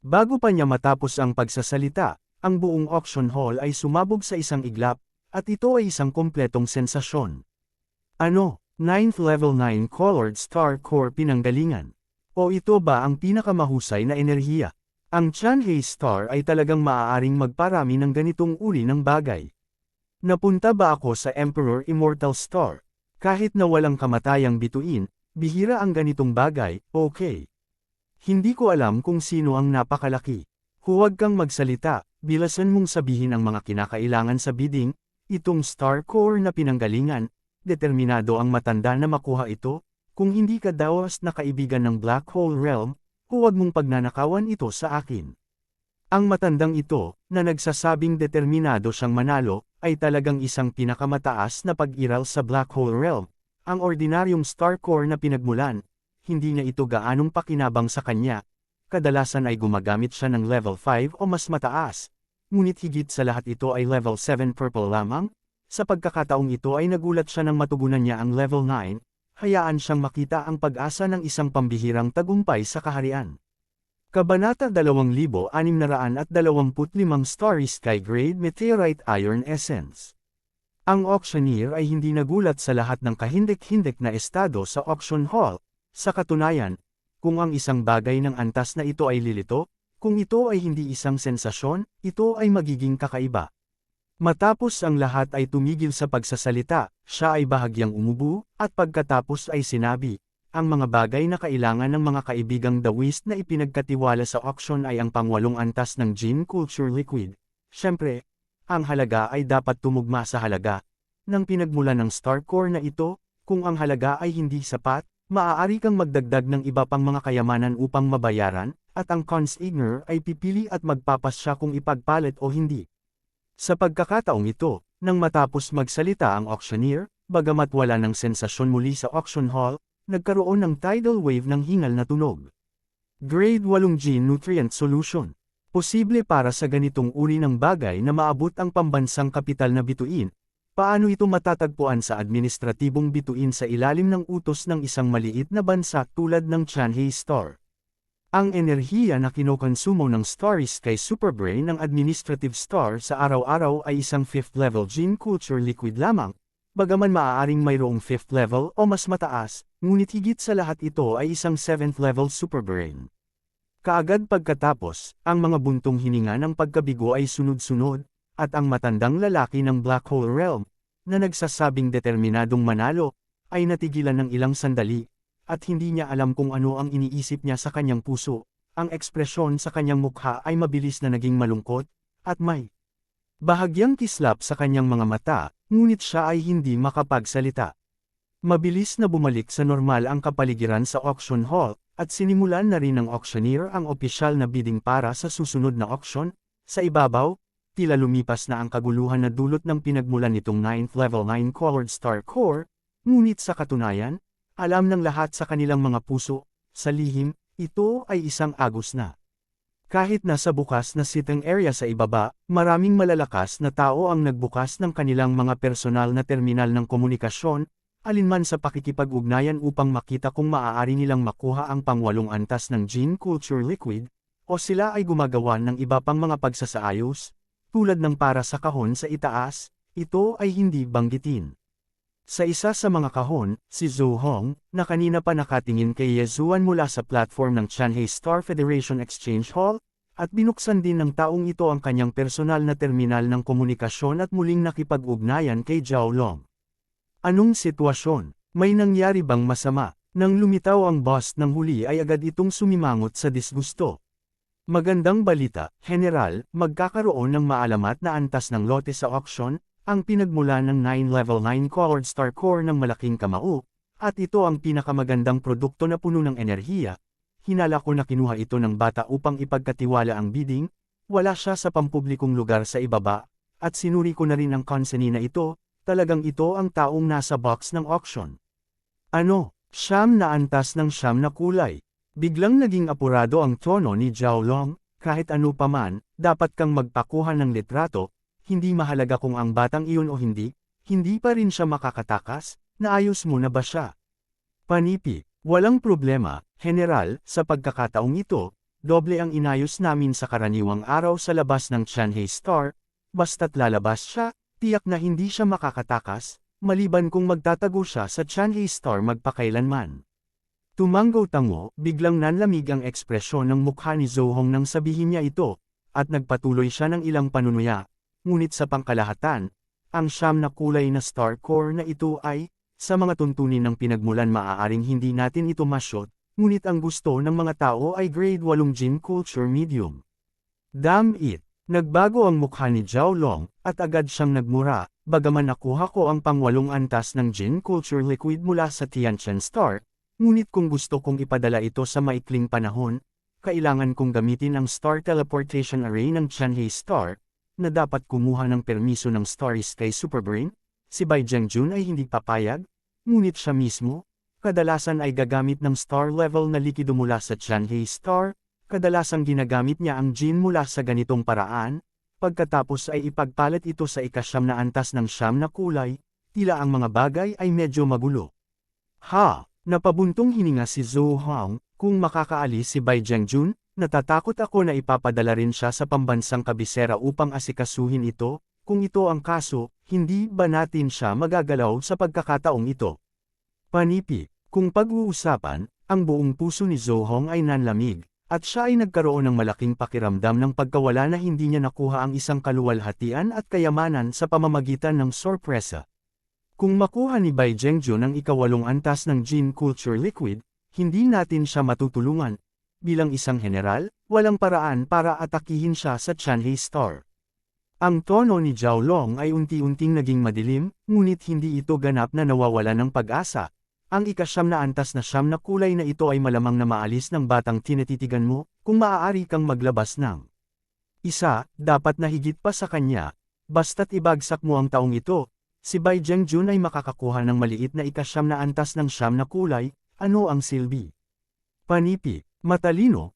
Bago pa niya matapos ang pagsasalita, ang buong auction hall ay sumabog sa isang iglap, at ito ay isang kompletong sensasyon. Ano, 9th level 9 colored Star Core pinanggalingan? O ito ba ang pinakamahusay na enerhiya? Ang Chanhei Star ay talagang maaaring magparami ng ganitong uri ng bagay. Napunta ba ako sa Emperor Immortal Star? Kahit na walang kamatayang bituin, bihira ang ganitong bagay, okay. Hindi ko alam kung sino ang napakalaki. Huwag kang magsalita, bilasan mong sabihin ang mga kinakailangan sa bidding. Itong Star Core na pinanggalingan, determinado ang matanda na makuha ito. Kung hindi ka dawas na kaibigan ng Black Hole Realm, huwag mong pagnanakawan ito sa akin. Ang matandang ito, na nagsasabing determinado siyang manalo, ay talagang isang pinakamataas na pag-iral sa Black Hole Realm. Ang ordinaryong Star Core na pinagmulan, hindi niya ito gaanong pakinabang sa kanya. Kadalasan ay gumagamit siya ng level 5 o mas mataas. Ngunit higit sa lahat ito ay level 7 purple lamang. Sa pagkakataong ito ay nagulat siya nang matugunan niya ang level 9, hayaan siyang makita ang pag-asa ng isang pambihirang tagumpay sa kaharian. Kabanata 2625 Starry Sky Grade Meteorite Iron Essence. Ang auctioneer ay hindi nagulat sa lahat ng kahindik-hindik na estado sa auction hall. Sa katunayan, kung ang isang bagay ng antas na ito ay lilito, kung ito ay hindi isang sensasyon, ito ay magiging kakaiba. Matapos ang lahat ay tumigil sa pagsasalita, siya ay bahagyang umubo, at pagkatapos ay sinabi, ang mga bagay na kailangan ng mga kaibigang dawist na ipinagkatiwala sa auction ay ang pangwalong antas ng Gene Culture Liquid. Siyempre, ang halaga ay dapat tumugma sa halaga ng pinagmulan ng Star Core na ito. Kung ang halaga ay hindi sapat, maaari kang magdagdag ng iba pang mga kayamanan upang mabayaran, at ang consignor ay pipili at magpapasya kung ipagpalit o hindi. Sa pagkakataong ito, nang matapos magsalita ang auctioneer, bagamat wala ng sensasyon muli sa auction hall, nagkaroon ng tidal wave ng hingal na tunog. Grade 8 Gene Nutrient Solution. Posible para sa ganitong uri ng bagay na maabot ang pambansang kapital na bituin. Paano ito matatagpuan sa administratibong bituin sa ilalim ng utos ng isang maliit na bansa tulad ng Chanhae Star? Ang enerhiya na kinokonsumo ng Starry Sky Superbrain ng Administrative Star sa araw-araw ay isang 5th level gene culture liquid lamang, bagaman maaaring mayroong 5th level o mas mataas, ngunit higit sa lahat ito ay isang 7th level Superbrain. Kaagad pagkatapos, ang mga buntong hininga ng pagkabigo ay sunod-sunod, at ang matandang lalaki ng Black Hole Realm, na nagsasabing determinadong manalo, ay natigilan ng ilang sandali, at hindi niya alam kung ano ang iniisip niya sa kanyang puso. Ang ekspresyon sa kanyang mukha ay mabilis na naging malungkot, at may bahagyang kislap sa kanyang mga mata, ngunit siya ay hindi makapagsalita. Mabilis na bumalik sa normal ang kapaligiran sa auction hall, at sinimulan na rin ng auctioneer ang opisyal na bidding para sa susunod na auction. Sa ibabaw, tila lumipas na ang kaguluhan na dulot ng pinagmulan nitong 9th level 9 colored star core, ngunit sa katunayan, alam ng lahat sa kanilang mga puso, sa lihim, ito ay isang agos na. Kahit nasa bukas na sitting area sa ibaba, maraming malalakas na tao ang nagbukas ng kanilang mga personal na terminal ng komunikasyon, alinman sa pakikipag-ugnayan upang makita kung maaari nilang makuha ang pang-8 antas ng Gene Culture Liquid, o sila ay gumagawa ng iba pang mga pagsasaayos, tulad ng para sa kahon sa itaas, ito ay hindi banggitin. Sa isa sa mga kahon, si Zhou Hong, na kanina pa nakatingin kay Yezuan mula sa platform ng Chanhae Star Federation Exchange Hall, at binuksan din ng taong ito ang kanyang personal na terminal ng komunikasyon at muling nakipag-ugnayan kay Zhao Long. Anong sitwasyon? May nangyari bang masama? Nang lumitaw ang boss ng huli ay agad itong sumimangot sa disgusto. Magandang balita, General, magkakaroon ng maalamat na antas ng lote sa auction, ang pinagmula ng 9 level 9 colored star core ng malaking kamao, at ito ang pinakamagandang produkto na puno ng enerhiya. Hinala ko na kinuha ito ng bata upang ipagkatiwala ang bidding, wala siya sa pampublikong lugar sa ibaba, at sinuri ko na rin ang consignee na ito, talagang ito ang taong nasa box ng auction. Ano, siyam na antas ng siyam na kulay. Biglang naging apurado ang tono ni Zhao Long, kahit ano paman, dapat kang magpakuha ng litrato, hindi mahalaga kung ang batang iyon o hindi pa rin siya makakatakas, naayos mo na ba siya? Panipi, walang problema, General, sa pagkakataong ito, doble ang inayos namin sa karaniwang araw sa labas ng Chanhae Star, basta't lalabas siya, tiyak na hindi siya makakatakas, maliban kung magtatago siya sa Chanhae Star magpakailanman. Tumanggaw tango, biglang nanlamig ang ekspresyon ng mukha ni Zhou Hong nang sabihin niya ito, at nagpatuloy siya ng ilang panunuya. Ngunit sa pangkalahatan, ang siyam na kulay na star core na ito ay, sa mga tuntunin ng pinagmulan maaaring hindi natin ito masyot, ngunit ang gusto ng mga tao ay grade 8 Gene Culture Medium. Damn it! Nagbago ang mukha ni Zhao Long, at agad siyang nagmura, bagaman nakuha ko ang pang-8 antas ng Gene Culture Liquid mula sa Tianchen Star, ngunit kung gusto kong ipadala ito sa maikling panahon, kailangan kong gamitin ang Star Teleportation Array ng Chanhae Star, na dapat kumuha ng permiso ng Starry Sky Superbrain. Si Bai Zhengjun ay hindi papayag, ngunit siya mismo, kadalasan ay gagamit ng star level na likido mula sa Chanhae Star, kadalasang ginagamit niya ang gene mula sa ganitong paraan, pagkatapos ay ipagpalit ito sa ika-9 na antas ng 9 na kulay, tila ang mga bagay ay medyo magulo. Ha! Napabuntong hininga si Zhou Hong, kung makakaalis si Bai Zhengjun, natatakot ako na ipapadala rin siya sa pambansang kabisera upang asikasuhin ito, kung ito ang kaso, hindi ba natin siya magagalaw sa pagkakataong ito? Panipi, kung pag-uusapan, ang buong puso ni Zhou Hong ay nanlamig, at siya ay nagkaroon ng malaking pakiramdam ng pagkawala na hindi niya nakuha ang isang kaluwalhatian at kayamanan sa pamamagitan ng sorpresa. Kung makuha ni Bai Zhengjun ang ika-8 antas ng Gene Culture Liquid, hindi natin siya matutulungan. Bilang isang general, walang paraan para atakihin siya sa Chanhae Star. Ang tono ni Zhao Long ay unti-unting naging madilim, ngunit hindi ito ganap na nawawala ng pag-asa. Ang ika-9 na antas na 9 na kulay na ito ay malamang na maalis ng batang tinatitigan mo, kung maaari kang maglabas ng isa, dapat na higit pa sa kanya, basta't ibagsak mo ang taong ito. Si Bai Zhengjun ay makakakuha ng maliit na ika-9 na antas ng 9 na kulay, ano ang silbi? Panipi, matalino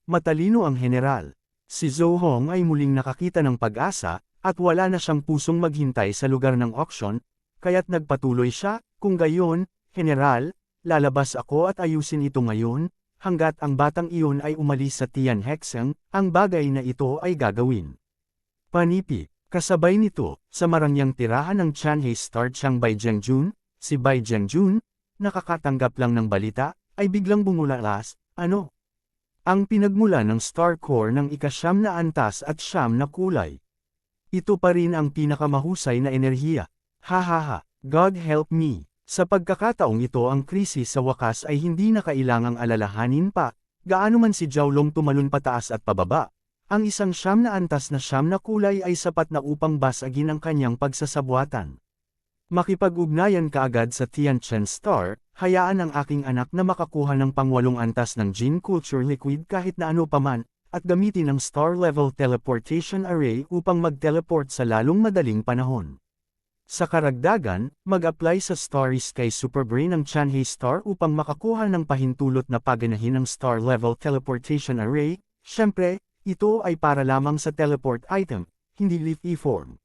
ang general. Si Zhou Hong ay muling nakakita ng pag-asa, at wala na siyang pusong maghintay sa lugar ng auction, kaya't nagpatuloy siya, kung gayon, General, lalabas ako at ayusin ito ngayon, hanggat ang batang iyon ay umalis sa Tian Hexeng, ang bagay na ito ay gagawin. Panipi, kasabay nito, sa marangyang tirahan ng Chanhe Star Chiang Bai Jiangjun, si Bai Jiangjun, nakakatanggap lang ng balita, ay biglang bumulalas, ano? Ang pinagmula ng Star Core ng ika-9 na antas at 9 na kulay. Ito pa rin ang pinakamahusay na enerhiya. Hahaha, God help me. Sa pagkakataong ito ang krisis sa wakas ay hindi na kailangang alalahanin pa, gaano man si Jiaolong tumalon pataas at pababa. Ang isang 9 na antas na 9 na kulay ay sapat na upang basagin ang kanyang pagsasabuatan. Makipag-ugnayan kaagad sa Tianchen Star, hayaan ang aking anak na makakuha ng pang-8 antas ng Jin Culture Liquid kahit na ano paman, at gamitin ang Star-level Teleportation Array upang mag-teleport sa lalong madaling panahon. Sa karagdagan, mag-apply sa Starry Sky Superbrain ng Chanhe Star upang makakuha ng pahintulot na paganahin ng Star-level Teleportation Array. Siyempre, ito ay para lamang sa teleport item, hindi leafy form.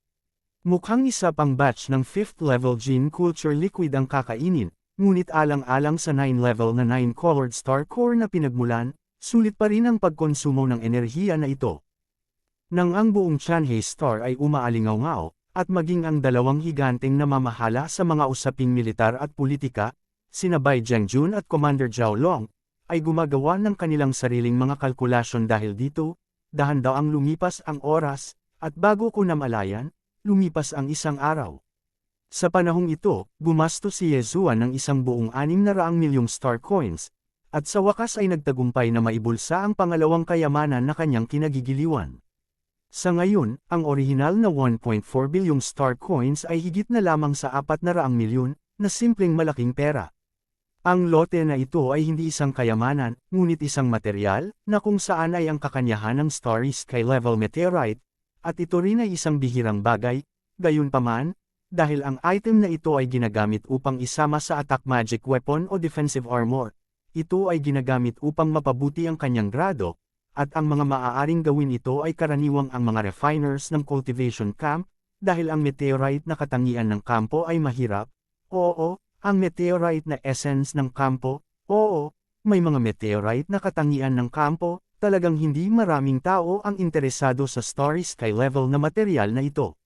Mukhang isa pang batch ng 5th level Jin Culture Liquid ang kakainin, ngunit alang-alang sa 9 level na 9-colored Star Core na pinagmulan, sulit pa rin ang pagkonsumo ng enerhiya na ito. Nang ang buong Chanhe Star ay umaalingaw-ngaw, at maging ang dalawang higanteng namamahala sa mga usaping militar at politika, sina Bai Jiangjun at Commander Zhao Long, ay gumagawa ng kanilang sariling mga kalkulasyon dahil dito, dahan-daang lumipas ang oras, at bago ko namalayan, lumipas ang isang araw. Sa panahong ito, gumastos si Yezuan ng 1,600 milyong star coins, at sa wakas ay nagtagumpay na maibulsa ang pangalawang kayamanan na kanyang kinagigiliwan. Sa ngayon, ang orihinal na 1.4 bilyong star coins ay higit na lamang sa 400 milyon, na simpleng malaking pera. Ang lote na ito ay hindi isang kayamanan, ngunit isang materyal, na kung saan ay ang kakanyahan ng Starry Sky Level Meteorite, at ito rin ay isang bihirang bagay, gayunpaman, dahil ang item na ito ay ginagamit upang isama sa attack magic weapon o defensive armor, ito ay ginagamit upang mapabuti ang kanyang grado, at ang mga maaaring gawin ito ay karaniwang ang mga refiners ng cultivation camp, dahil ang meteorite na katangian ng kampo ay mahirap, oo, ang meteorite na essence ng kampo, oo, may mga meteorite na katangian ng kampo, talagang hindi maraming tao ang interesado sa Starry Sky level na materyal na ito.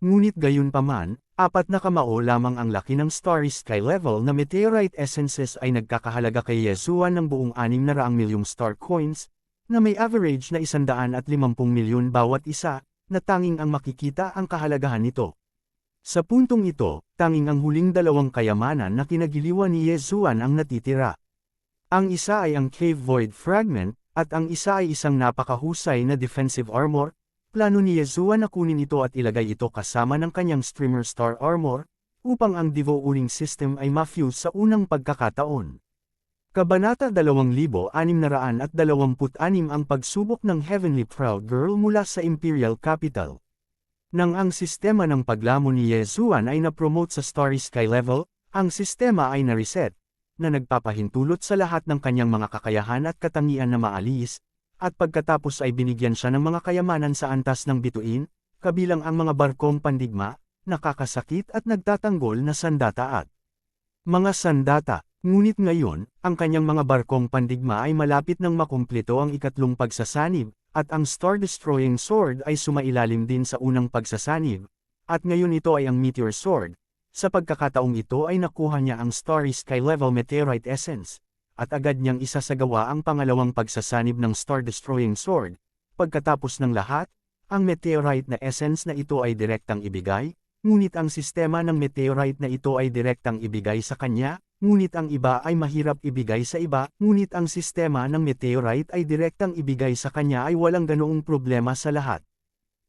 Ngunit gayunpaman, 4 na kamao lamang ang laki ng Starry Sky level na meteorite essences ay nagkakahalaga kay Yezuan ng buong 600 milyong star coins, na may average na 150 milyon bawat isa, na tanging ang makikita ang kahalagahan nito. Sa puntong ito, tanging ang huling dalawang kayamanan na kinagiliwan ni Yezuan ang natitira. Ang isa ay ang Cave Void Fragment, at ang isa ay isang napakahusay na defensive armor. Plano ni Yezuan na kunin ito at ilagay ito kasama ng kanyang Streamer Star Armor, upang ang Devo-uring system ay ma-fuse sa unang pagkakataon. Kabanata 2626 ang pagsubok ng Heavenly Proud Girl mula sa Imperial Capital. Nang ang sistema ng paglamon ni Yezuan ay na-promote sa Starry Sky level, ang sistema ay na-reset, na nagpapahintulot sa lahat ng kanyang mga kakayahan at katangian na maalis, at pagkatapos ay binigyan siya ng mga kayamanan sa antas ng bituin, kabilang ang mga barkong pandigma, nakakasakit at nagtatanggol na sandata at mga sandata. Ngunit ngayon, ang kanyang mga barkong pandigma ay malapit nang makumpleto ang ikatlong pagsasanib, at ang Star-Destroying Sword ay sumailalim din sa unang pagsasanib, at ngayon ito ay ang Meteor Sword. Sa pagkakataong ito ay nakuha niya ang Starry Sky Level Meteorite Essence, at agad niyang isasagawa ang pangalawang pagsasanib ng Star-Destroying Sword. Pagkatapos ng lahat, ang Meteorite na Essence na ito ay direktang ibigay, ngunit ang sistema ng Meteorite na ito ay direktang ibigay sa kanya, ngunit ang iba ay mahirap ibigay sa iba, ngunit ang sistema ng Meteorite ay direktang ibigay sa kanya ay walang ganoong problema sa lahat.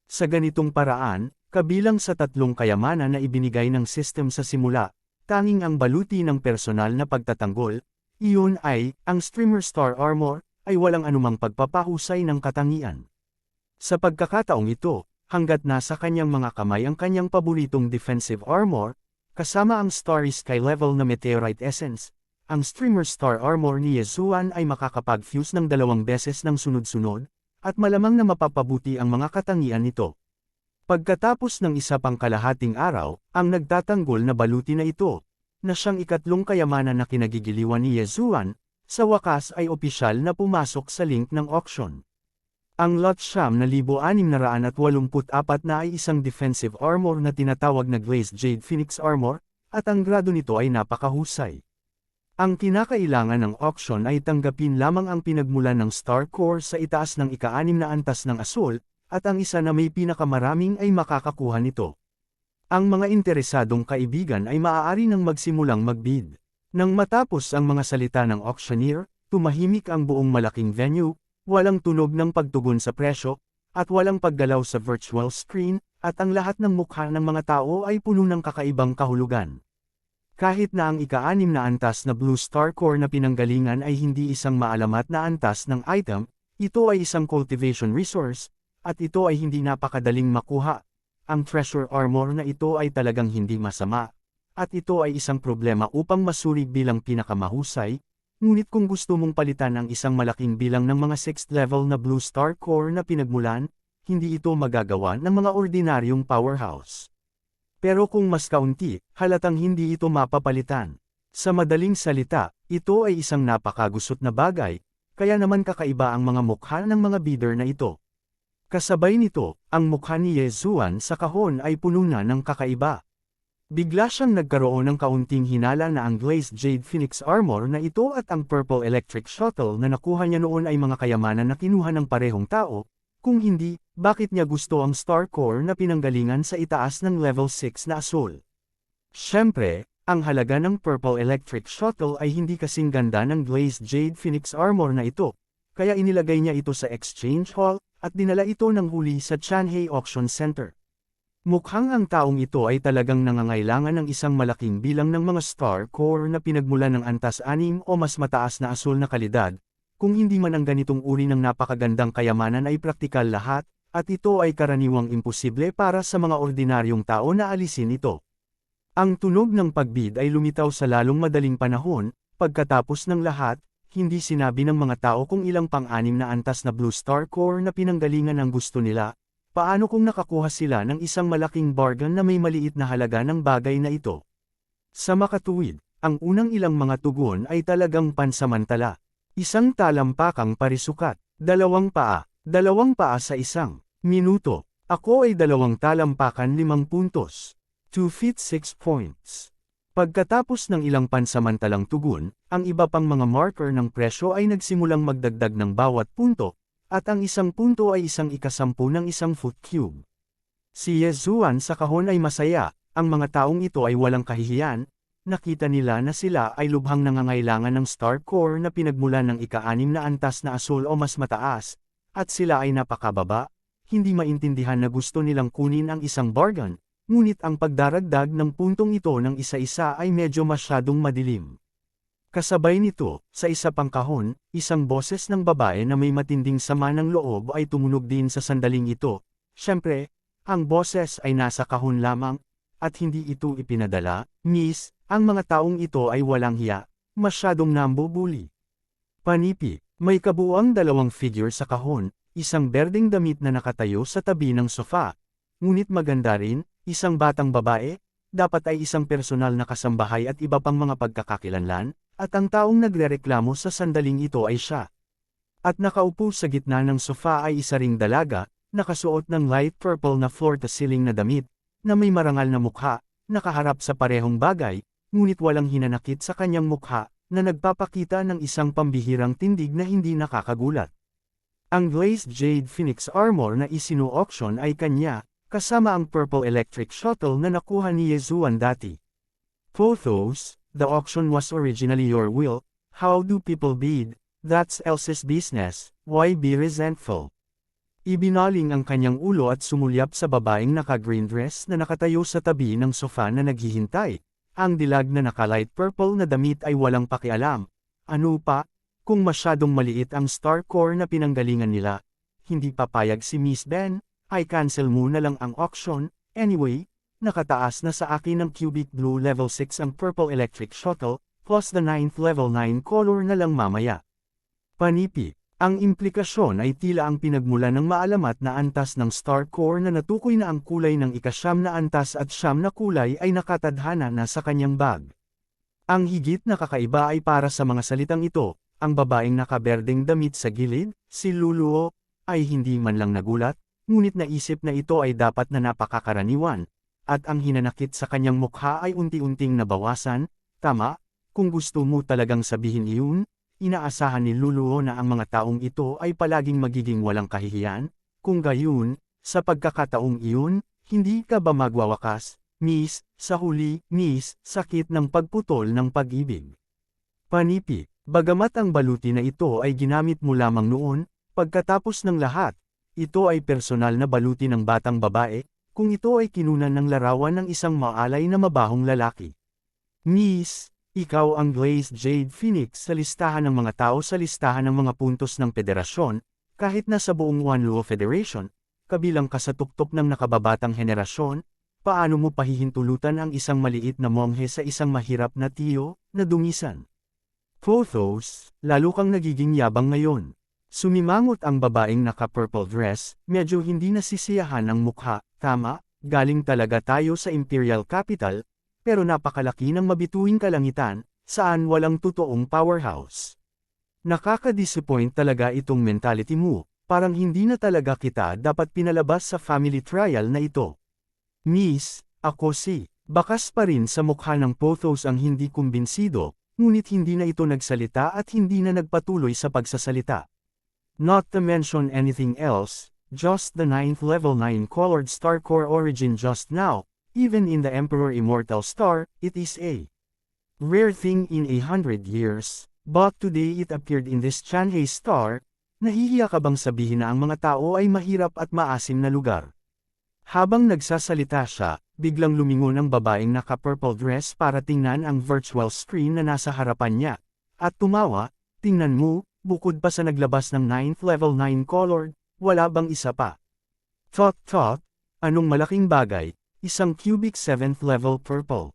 Sa ganitong paraan, kabilang sa 3 kayamanan na ibinigay ng system sa simula, tanging ang baluti ng personal na pagtatanggol, iyon ay, ang Streamer Star Armor, ay walang anumang pagpapahusay ng katangian. Sa pagkakataong ito, hanggat nasa kanyang mga kamay ang kanyang paboritong defensive armor, kasama ang Starry Sky level na Meteorite Essence, ang streamer star armor ni Yezuan ay makakapag-fuse ng 2 beses ng sunod-sunod, at malamang na mapapabuti ang mga katangian nito. Pagkatapos ng isa pang kalahating araw, ang nagtatanggol na baluti na ito, na siyang ikatlong kayamanan na kinagigiliwan ni Yezuan, sa wakas ay opisyal na pumasok sa link ng auction. Ang lot 6,684 na ay isang defensive armor na tinatawag na Glazed Jade Phoenix Armor, at ang grado nito ay napakahusay. Ang kinakailangan ng auction ay tanggapin lamang ang pinagmulan ng Star Core sa itaas ng ika-6 na antas ng Asul, at ang isa na may pinakamaraming ay makakakuha nito. Ang mga interesadong kaibigan ay maaari nang magsimulang magbid. Nang matapos ang mga salita ng auctioneer, tumahimik ang buong malaking venue, walang tunog ng pagtugon sa presyo, at walang paggalaw sa virtual screen, at ang lahat ng mukha ng mga tao ay puno ng kakaibang kahulugan. Kahit na ang ika-6 na antas na Blue Star Core na pinanggalingan ay hindi isang maalamat na antas ng item, ito ay isang cultivation resource, at ito ay hindi napakadaling makuha. Ang treasure armor na ito ay talagang hindi masama, at ito ay isang problema upang masuri bilang pinakamahusay, ngunit kung gusto mong palitan ang isang malaking bilang ng mga 6th level na Blue Star Core na pinagmulan, hindi ito magagawa ng mga ordinaryong powerhouse. Pero kung mas kaunti, halatang hindi ito mapapalitan. Sa madaling salita, ito ay isang napakagusot na bagay, kaya naman kakaiba ang mga mukha ng mga bidder na ito. Kasabay nito, ang mukha ni Yezuan sa kahon ay puno na ng kakaiba. Bigla siyang nagkaroon ng kaunting hinala na ang Glazed Jade Phoenix Armor na ito at ang Purple Electric Shuttle na nakuha niya noon ay mga kayamanan na kinuha ng parehong tao, kung hindi, bakit niya gusto ang Star Core na pinanggalingan sa itaas ng level 6 na Asul? Siyempre, ang halaga ng Purple Electric Shuttle ay hindi kasing ganda ng Glazed Jade Phoenix Armor na ito, kaya inilagay niya ito sa Exchange Hall, at dinala ito ng huli sa Chanhae Auction Center. Mukhang ang taong ito ay talagang nangangailangan ng isang malaking bilang ng mga Star Core na pinagmulan ng antas 6 o mas mataas na Asul na kalidad, kung hindi man ang ganitong uri ng napakagandang kayamanan ay praktikal lahat, at ito ay karaniwang imposible para sa mga ordinaryong tao na alisin ito. Ang tunog ng pagbid ay lumitaw sa lalong madaling panahon, pagkatapos ng lahat, hindi sinabi ng mga tao kung ilang pang-6 na antas na Blue Star Core na pinanggalingan ang gusto nila, paano kung nakakuha sila ng isang malaking bargain na may maliit na halaga ng bagay na ito. Sa makatuwid, ang unang ilang mga tugon ay talagang pansamantala. Isang talampakang parisukat, 2 paa, 2 paa sa 1 minuto. Ako ay 2 talampakan 5 puntos. 2 feet 6 points. Pagkatapos ng ilang pansamantalang tugon, ang iba pang mga marker ng presyo ay nagsimulang magdagdag ng bawat punto, at ang 1 punto ay 1/10 ng 1 foot cube. Si Yezuan sa kahon ay masaya, ang mga taong ito ay walang kahihiyan, nakita nila na sila ay lubhang nangangailangan ng Star Core na pinagmulan ng ika-6 na antas na Asul o mas mataas, at sila ay napakababa, hindi maintindihan na gusto nilang kunin ang isang bargain. Ngunit ang pagdaragdag ng puntong ito ng isa-isa ay medyo masyadong madilim. Kasabay nito, sa isa pang kahon, isang boses ng babae na may matinding sama ng loob ay tumunog din sa sandaling ito. Siyempre, ang boses ay nasa kahon lamang, at hindi ito ipinadala. Miss, ang mga taong ito ay walang hiya, masyadong nambubuli. Panipi, may kabuuang 2 figure sa kahon, isang berdeng damit na nakatayo sa tabi ng sofa. Ngunit maganda rin, isang batang babae, dapat ay isang personal na kasambahay at iba pang mga pagkakakilanlan, at ang taong nagrereklamo sa sandaling ito ay siya. At nakaupo sa gitna ng sofa ay isa ring dalaga, nakasuot ng light purple na floor-to-ceiling na damit, na may marangal na mukha, nakaharap sa parehong bagay, ngunit walang hinanakit sa kanyang mukha, na nagpapakita ng isang pambihirang tindig na hindi nakakagulat. Ang Glazed Jade Phoenix Armor na isinu-auction ay kanya, kasama ang Purple Electric Shuttle na nakuha ni Yezuan dati. Photos, the auction was originally your will, how do people bid, that's Else's business, why be resentful? Ibinaling ang kanyang ulo at sumulyap sa babaeng naka-green dress na nakatayo sa tabi ng sofa na naghihintay. Ang dilag na naka-light purple na damit ay walang pakialam. Ano pa, kung masyadong maliit ang Star Core na pinanggalingan nila, hindi papayag si Miss Ben. I cancel muna lang ang auction, anyway, nakataas na sa akin ng Cubic Blue Level 6 ang Purple Electric Shuttle, plus the 9th level 9 color na lang mamaya. Panipi. Ang implikasyon ay tila ang pinagmula ng maalamat na antas ng star core na natukoy na ang kulay ng ikasyam na antas at siyam na kulay ay nakatadhana na sa kanyang bag. Ang higit na kakaiba ay para sa mga salitang ito, ang babaeng nakaberdeng damit sa gilid, si Luluo, ay hindi man lang nagulat, ngunit naisip na ito ay dapat na napakakaraniwan, at ang hinanakit sa kanyang mukha ay unti-unting nabawasan. Tama, kung gusto mo talagang sabihin iyon, inaasahan ni Luluo na ang mga taong ito ay palaging magiging walang kahihiyan, kung gayon, sa pagkakataong iyon, hindi ka ba magwawakas, miss, sa huli, miss, sakit ng pagputol ng pag-ibig. Panipi, bagamat ang baluti na ito ay ginamit mo lamang noon, pagkatapos ng lahat, ito ay personal na baluti ng batang babae, kung ito ay kinunan ng larawan ng isang maalay na mabahong lalaki. Miss, ikaw ang Glazed Jade Phoenix sa listahan ng mga tao sa listahan ng mga puntos ng federasyon, kahit na sa buong One Luo Federation, kabilang ka sa tuktok ng nakababatang henerasyon, paano mo pahihintulutan ang isang maliit na monghe sa isang mahirap na tiyo, na dungisan? Pothos, lalo kang nagiging yabang ngayon. Sumimangot ang babaeng naka-purple dress, medyo hindi nasisiyahan ang mukha, tama, galing talaga tayo sa Imperial Capital, pero napakalaki ng mabituing kalangitan, saan walang totoong powerhouse. Nakaka-disappoint talaga itong mentality mo, parang hindi na talaga kita dapat pinalabas sa family trial na ito. Miss, ako si, bakas pa rin sa mukha ng Pothos ang hindi kumbinsido, ngunit hindi na ito nagsalita at hindi na nagpatuloy sa pagsasalita. Not to mention anything else, just the 9th level 9 colored star core origin just now. Even in the Emperor Immortal Star, it is a rare thing in 100 years, but today it appeared in this Chanhei Star. Nahihiya ka bang sabihin na ang mga tao ay mahirap at maasim na lugar? Habang nagsasalita siya, biglang lumingon ang babaeng naka-purple dress para tingnan ang virtual screen na nasa harapan niya, at tumawa. Tingnan mo, bukod pa sa naglabas ng 9th level 9 colored, wala bang isa pa? Thought, anong malaking bagay? Isang cubic 7th level purple.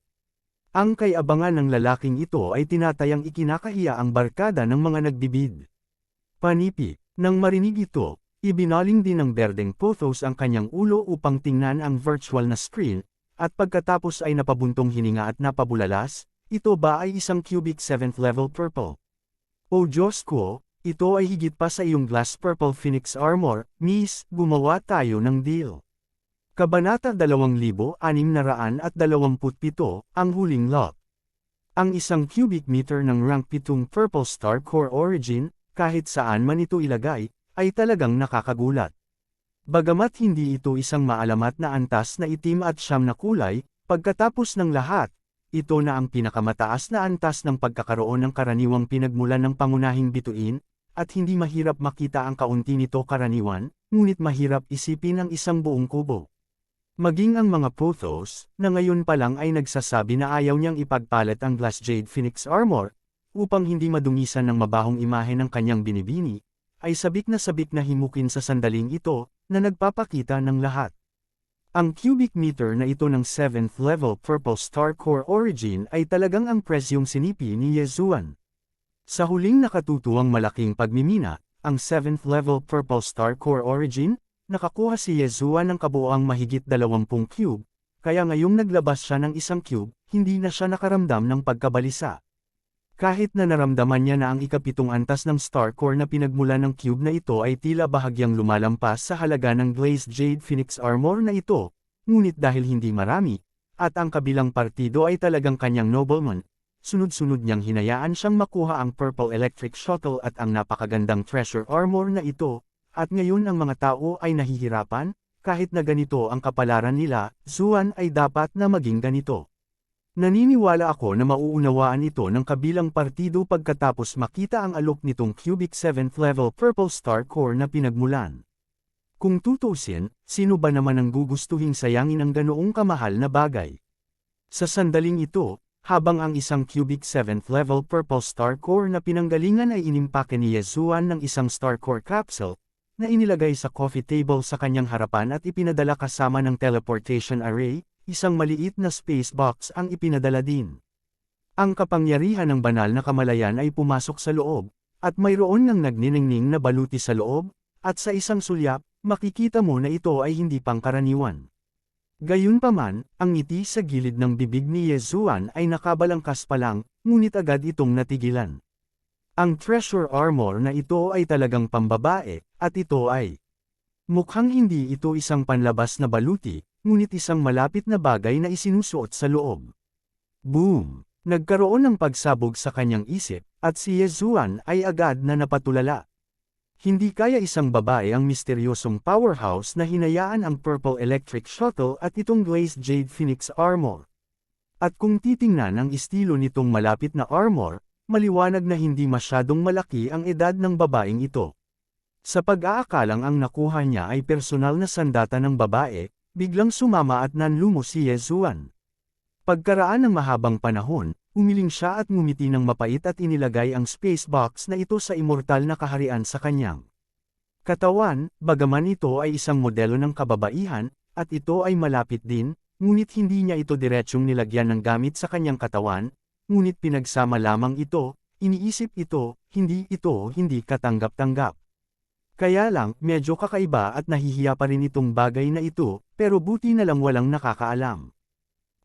Ang kay-abangan ng lalaking ito ay tinatayang ikinakahiya ang barkada ng mga nagbibid. Panipi, nang marinig ito, ibinaling din ng berdeng Pothos ang kanyang ulo upang tingnan ang virtual na screen, at pagkatapos ay napabuntong hininga at napabulalas, ito ba ay isang cubic 7th level purple? O Diyos ko, ito ay higit pa sa iyong glass purple phoenix armor, miss, gumawa tayo ng deal. Kabanata 2627, ang huling lot. Ang isang cubic meter ng rank 7 Purple Star Core Origin, kahit saan man ito ilagay, ay talagang nakakagulat. Bagamat hindi ito isang maalamat na antas na itim at siyam na kulay, pagkatapos ng lahat, ito na ang pinakamataas na antas ng pagkakaroon ng karaniwang pinagmulan ng pangunahing bituin, at hindi mahirap makita ang kaunti nito karaniwan, ngunit mahirap isipin ang isang buong kubo. Maging ang mga Pothos, na ngayon pa lang ay nagsasabi na ayaw niyang ipagpalit ang Glass Jade Phoenix Armor, upang hindi madungisan ng mabahong imahe ng kanyang binibini, ay sabik na himukin sa sandaling ito, na nagpapakita ng lahat. Ang cubic meter na ito ng 7th level Purple Star Core Origin ay talagang ang presyong sinipi ni Yezuan. Sa huling nakatutuwang malaking pagmimina, ang 7th level Purple Star Core Origin, nakakuha si Yezuan ng kabuoang mahigit 20 cube, kaya ngayong naglabas siya ng isang cube, hindi na siya nakaramdam ng pagkabalisa. Kahit na naramdaman niya na ang ikapitong antas ng Star Core na pinagmula ng cube na ito ay tila bahagyang lumalampas sa halaga ng Glazed Jade Phoenix Armor na ito, ngunit dahil hindi marami, at ang kabilang partido ay talagang kanyang nobleman, sunod-sunod niyang hinayaan siyang makuha ang Purple Electric Shuttle at ang napakagandang Treasure Armor na ito. At ngayon ang mga tao ay nahihirapan, kahit na ganito ang kapalaran nila, Zuan ay dapat na maging ganito. Naniniwala ako na mauunawaan ito ng kabilang partido pagkatapos makita ang alok nitong cubic 7th level Purple Star Core na pinagmulan. Kung tutusin, sino ba naman ang gugustuhing sayangin ang ganoong kamahal na bagay? Sa sandaling ito, habang ang isang cubic 7th level Purple Star Core na pinanggalingan ay inimpake ni Yezuan ng isang Star Core capsule, na inilagay sa coffee table sa kanyang harapan at ipinadala kasama ng teleportation array, isang maliit na space box ang ipinadala din. Ang kapangyarihan ng banal na kamalayan ay pumasok sa loob, at mayroon ng nagniningning na baluti sa loob, at sa isang sulyap, makikita mo na ito ay hindi pangkaraniwan. Gayunpaman, ang ngiti sa gilid ng bibig ni Yezuan ay nakabalangkas pa lang, ngunit agad itong natigilan. Ang treasure armor na ito ay talagang pambabae, at ito ay mukhang hindi ito isang panlabas na baluti, ngunit isang malapit na bagay na isinusuot sa loob. Boom! Nagkaroon ng pagsabog sa kanyang isip, at si Yezuan ay agad na napatulala. Hindi kaya isang babae ang misteryosong powerhouse na hinayaan ang Purple Electric Shuttle at itong Glazed Jade Phoenix Armor. At kung titingnan ang estilo nitong malapit na armor, maliwanag na hindi masyadong malaki ang edad ng babaeng ito. Sa pag-aakalang ang nakuha niya ay personal na sandata ng babae, biglang sumama at nanlumo si Yezuan. Pagkaraan ng mahabang panahon, umiling siya at ngumiti ng mapait at inilagay ang space box na ito sa immortal na kaharian sa kanyang katawan, bagaman ito ay isang modelo ng kababaihan, at ito ay malapit din, ngunit hindi niya ito diretsyong nilagyan ng gamit sa kanyang katawan, ngunit pinagsama lamang ito, iniisip ito hindi katanggap-tanggap. Kaya lang, medyo kakaiba at nahihiya pa rin itong bagay na ito, pero buti na lang walang nakakaalam.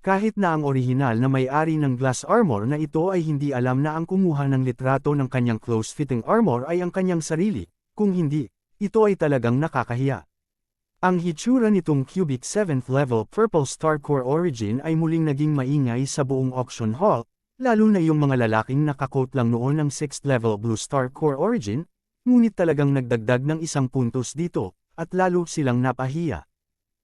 Kahit na ang orihinal na may-ari ng glass armor na ito ay hindi alam na ang kumuha ng litrato ng kanyang close-fitting armor ay ang kanyang sarili, kung hindi, ito ay talagang nakakahiya. Ang hitsura nitong cubic 7th level Purple Star Core Origin ay muling naging maingay sa buong auction hall, lalo na yung mga lalaking nakakote lang noon ng 6th level Blue Star Core Origin, ngunit talagang nagdagdag ng isang puntos dito, at lalo silang napahiya.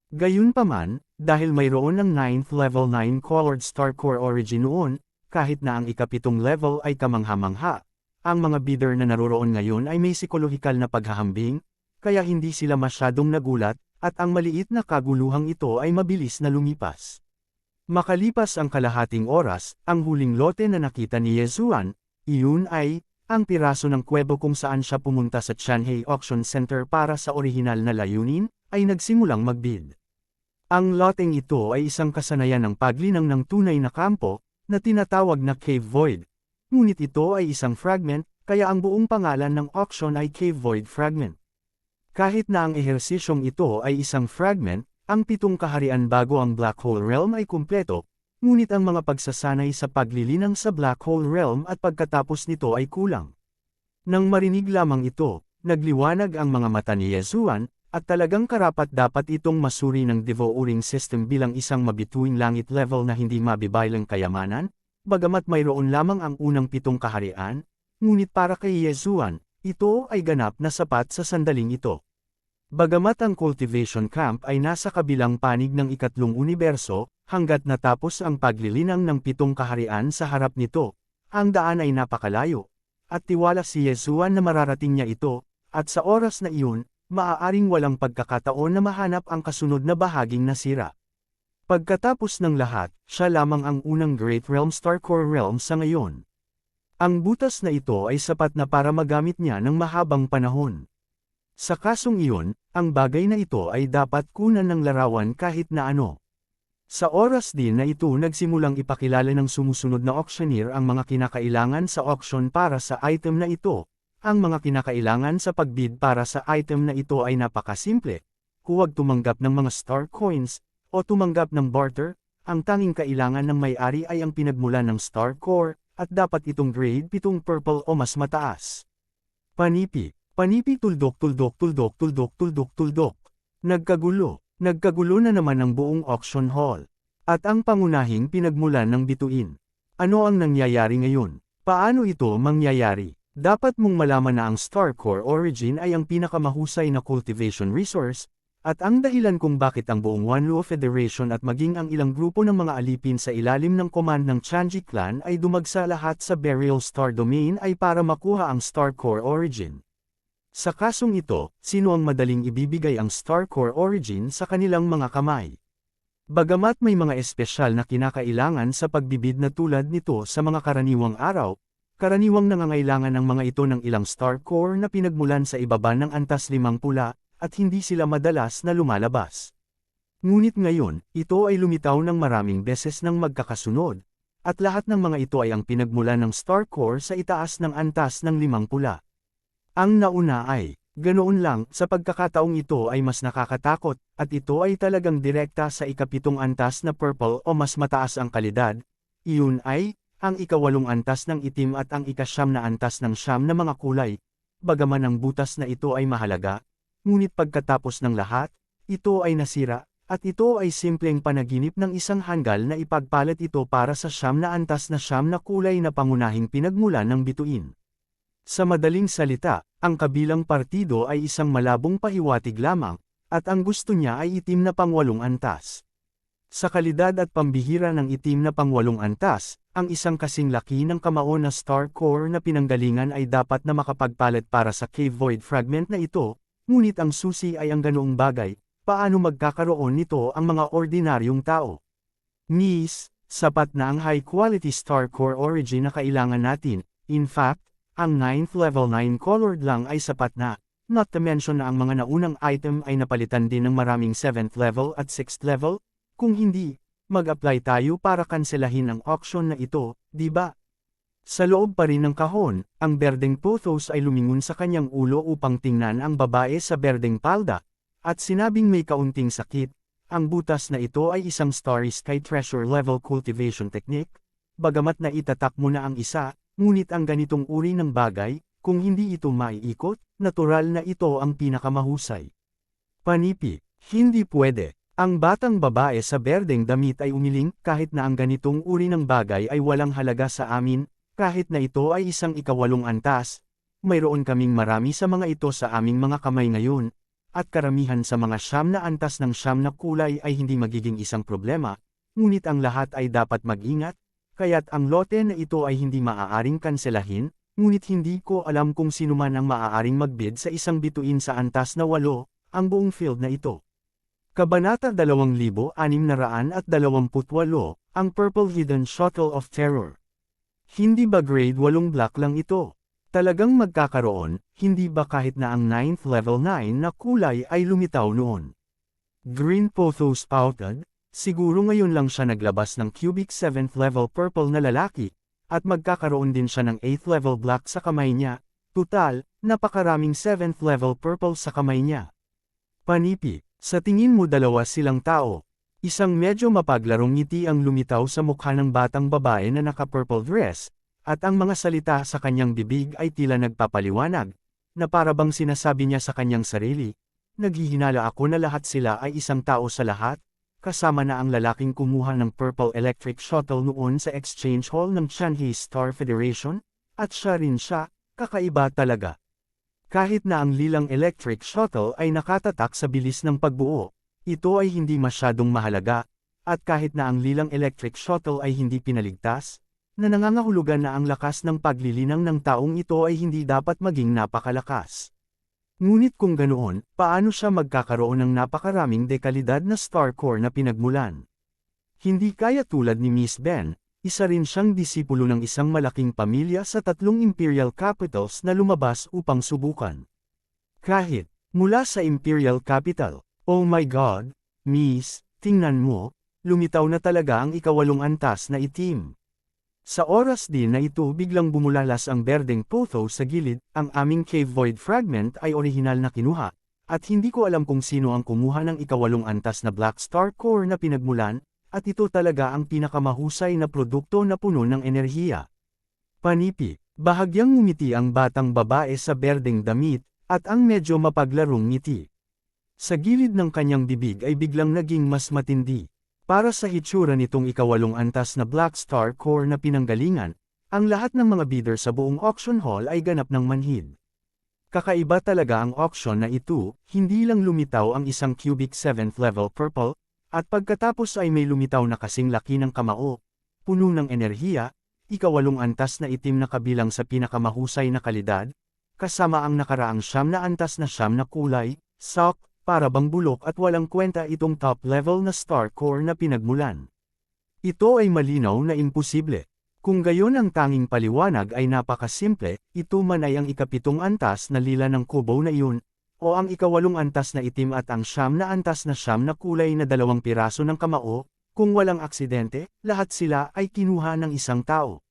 Gayunpaman, dahil mayroon ng 9th level 9 colored Star Core Origin noon, kahit na ang ikapitong level ay kamangha-mangha, ang mga bidder na naroroon ngayon ay may psikolohikal na paghahambing, kaya hindi sila masyadong nagulat, at ang maliit na kaguluhang ito ay mabilis na lumipas. Makalipas ang kalahating oras, ang huling lote na nakita ni Yezuan, iyon ay, ang piraso ng kwebo kung saan siya pumunta sa Tianhe Auction Center para sa orihinal na layunin, ay nagsimulang magbid. Ang loteng ito ay isang kasanayan ng paglinang ng tunay na kampo, na tinatawag na Cave Void. Ngunit ito ay isang fragment, kaya ang buong pangalan ng auction ay Cave Void Fragment. Kahit na ang ehersisyong ito ay isang fragment, ang 7 kaharian bago ang Black Hole Realm ay kumpleto, ngunit ang mga pagsasanay sa paglilinang sa Black Hole Realm at pagkatapos nito ay kulang. Nang marinig lamang ito, nagliwanag ang mga mata ni Yezuan, at talagang karapat-dapat itong masuri ng devouring system bilang isang mabituing langit level na hindi mabibaylang kayamanan, bagamat mayroon lamang ang unang 7 kaharian, ngunit para kay Yezuan, ito ay ganap na sapat sa sandaling ito. Bagamat ang cultivation camp ay nasa kabilang panig ng ikatlong universo, hanggat natapos ang paglilinang ng 7 kaharian sa harap nito, ang daan ay napakalayo, at tiwala si Yezuan na mararating niya ito, at sa oras na iyon, maaaring walang pagkakataon na mahanap ang kasunod na bahaging nasira. Pagkatapos ng lahat, siya lamang ang unang Great Realm Star Core Realm sa ngayon. Ang butas na ito ay sapat na para magamit niya ng mahabang panahon. Sa kasong iyon, ang bagay na ito ay dapat kunan ng larawan kahit na ano. Sa oras din na ito nagsimulang ipakilala ng sumusunod na auctioneer ang mga kinakailangan sa auction para sa item na ito. Ang mga kinakailangan sa pagbid para sa item na ito ay napakasimple. Huwag tumanggap ng mga star coins, o tumanggap ng barter. Ang tanging kailangan ng may-ari ay ang pinagmulan ng star core, at dapat itong grade 7 purple o mas mataas. Panipi tuldok. Nagkagulo na naman ang buong auction hall. At ang pangunahing pinagmulan ng bituin. Ano ang nangyayari ngayon? Paano ito mangyayari? Dapat mong malaman na ang Star Core Origin ay ang pinakamahusay na cultivation resource, at ang dahilan kung bakit ang buong Wanluo Federation at maging ang ilang grupo ng mga alipin sa ilalim ng command ng Chanji Clan ay dumagsa lahat sa Burial Star Domain ay para makuha ang Star Core Origin. Sa kasong ito, sino ang madaling ibibigay ang Star Core Origin sa kanilang mga kamay? Bagamat may mga espesyal na kinakailangan sa pagbibid na tulad nito sa mga karaniwang araw, karaniwang nangangailangan ng mga ito ng ilang Star Core na pinagmulan sa ibaba ng antas 5 pula, at hindi sila madalas na lumalabas. Ngunit ngayon, ito ay lumitaw ng maraming beses ng magkakasunod, at lahat ng mga ito ay ang pinagmulan ng Star Core sa itaas ng antas ng 5 pula. Ang nauna ay, ganoon lang, sa pagkakataong ito ay mas nakakatakot, at ito ay talagang direkta sa ika-7 antas na purple o mas mataas ang kalidad. Iyon ay, ang ika-8 antas ng itim at ang ika-9 na antas ng 9 na mga kulay. Bagaman ang butas na ito ay mahalaga, ngunit pagkatapos ng lahat, ito ay nasira, at ito ay simpleng panaginip ng isang hanggal na ipagpalit ito para sa 9 na antas na 9 na kulay na pangunahing pinagmulan ng bituin. Sa madaling salita, ang kabilang partido ay isang malabong pahiwatig lamang, at ang gusto niya ay itim na pang-8 antas. Sa kalidad at pambihira ng itim na pang-8 antas, ang isang kasing laki ng kamao na Star Core na pinanggalingan ay dapat na makapagpalit para sa Cave Void fragment na ito, ngunit ang susi ay ang ganoong bagay, paano magkakaroon nito ang mga ordinaryong tao? Miss, sapat na ang high-quality Star Core origin na kailangan natin, in fact, ang 9th level 9 colored lang ay sapat na, not to mention na ang mga naunang item ay napalitan din ng maraming 7th level at 6th level, kung hindi, mag-apply tayo para kanselahin ang auction na ito, di ba? Sa loob pa rin ng kahon, ang berdeng Pothos ay lumingon sa kanyang ulo upang tingnan ang babae sa berdeng palda, at sinabing may kaunting sakit. Ang butas na ito ay isang Starry Sky Treasure level cultivation technique, bagamat na itatak mo na ang isa, ngunit ang ganitong uri ng bagay, kung hindi ito maiikot, natural na ito ang pinakamahusay. Panipi, hindi pwede. Ang batang babae sa berdeng damit ay umiling, kahit na ang ganitong uri ng bagay ay walang halaga sa amin, kahit na ito ay isang ika-8 antas, mayroon kaming marami sa mga ito sa aming mga kamay ngayon, at karamihan sa mga 9 na antas ng 9 na kulay ay hindi magiging isang problema, ngunit ang lahat ay dapat mag-ingat, kaya't ang lote na ito ay hindi maaaring kanselahin, ngunit hindi ko alam kung sino man ang maaaring magbid sa isang bituin sa antas na 8, ang buong field na ito. Kabanata 2628, ang Purple Hidden Shuttle of Terror. Hindi ba grade 8 block lang ito? Talagang magkakaroon, hindi ba kahit na ang 9th level 9 na kulay ay lumitaw noon? Green Pothos pouted, siguro ngayon lang siya naglabas ng cubic 7th level purple na lalaki, at magkakaroon din siya ng 8th level black sa kamay niya, tutal, napakaraming 7th level purple sa kamay niya. Panipi. Sa tingin mo dalawa silang tao. Isang medyo mapaglarong ngiti ang lumitaw sa mukha ng batang babae na naka-purple dress, at ang mga salita sa kanyang bibig ay tila nagpapaliwanag, na parabang sinasabi niya sa kanyang sarili, naghihinala ako na lahat sila ay isang tao sa lahat, kasama na ang lalaking kumuha ng Purple Electric Shuttle noon sa Exchange Hall ng Shanghai Star Federation, at siya rin siya, kakaiba talaga. Kahit na ang lilang electric shuttle ay nakatatak sa bilis ng pagbuo, ito ay hindi masyadong mahalaga, at kahit na ang lilang electric shuttle ay hindi pinaligtas, na nangangahulugan na ang lakas ng paglilinang ng taong ito ay hindi dapat maging napakalakas. Ngunit kung ganoon, paano siya magkakaroon ng napakaraming dekalidad na Star Core na pinagmulan? Hindi kaya tulad ni Miss Ben. Isa rin siyang disipulo ng isang malaking pamilya sa 3 imperial capitals na lumabas upang subukan. Kahit, mula sa imperial capital, oh my God, Miss, tingnan mo, lumitaw na talaga ang ika-8 antas na itim. Sa oras din na ito biglang bumulalas ang berdeng Pothos sa gilid, ang aming Cave Void fragment ay orihinal na kinuha, at hindi ko alam kung sino ang kumuha ng ika-8 antas na Black Star Core na pinagmulan, at ito talaga ang pinakamahusay na produkto na puno ng enerhiya. Panipi, bahagyang ngumiti ang batang babae sa berdeng damit, at ang medyo mapaglarong ngiti. Sa gilid ng kanyang bibig ay biglang naging mas matindi. Para sa hitsura nitong ika-8 antas na Black Star Core na pinanggalingan, ang lahat ng mga bidder sa buong auction hall ay ganap ng manhid. Kakaiba talaga ang auction na ito, hindi lang lumitaw ang isang cubic 7th level purple, at pagkatapos ay may lumitaw na kasing laki ng kamao, puno ng enerhiya, ika-8 antas na itim na kabilang sa pinakamahusay na kalidad, kasama ang nakaraang 9 na antas na 9 na kulay, sock, para bang bulok at walang kwenta itong top level na Star Core na pinagmulan. Ito ay malinaw na imposible. Kung gayon ang tanging paliwanag ay napakasimple, ito man ay ang ika-7 antas na lila ng kubo na iyon, o ang ika-8 antas na itim at ang 9 na antas na 9 na kulay na 2 piraso ng kamao, Kung walang aksidente, lahat sila ay kinuha ng isang tao.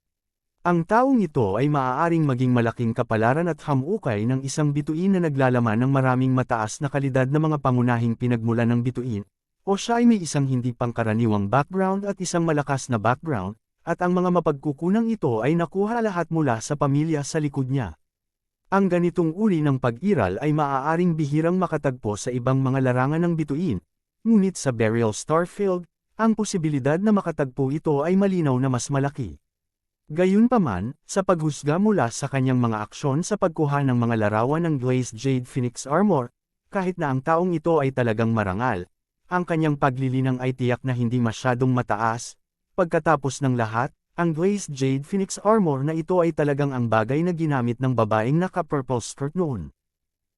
Ang taong ito ay maaaring maging malaking kapalaran at hamukay ng isang bituin na naglalaman ng maraming mataas na kalidad na mga pangunahing pinagmulan ng bituin, o siya ay may isang hindi pangkaraniwang background at isang malakas na background, at ang mga mapagkukunang ito ay nakuha lahat mula sa pamilya sa likod niya. Ang ganitong uri ng pag-iral ay maaaring bihirang makatagpo sa ibang mga larangan ng bituin, ngunit sa Burial Starfield, ang posibilidad na makatagpo ito ay malinaw na mas malaki. Gayunpaman, sa paghusga mula sa kanyang mga aksyon sa pagkuha ng mga larawan ng Glazed Jade Phoenix Armor, kahit na ang taong ito ay talagang marangal, ang kanyang paglilinang ay tiyak na hindi masyadong mataas. Pagkatapos ng lahat, ang Glazed Jade Phoenix Armor na ito ay talagang ang bagay na ginamit ng babaeng naka-purple skirt noon.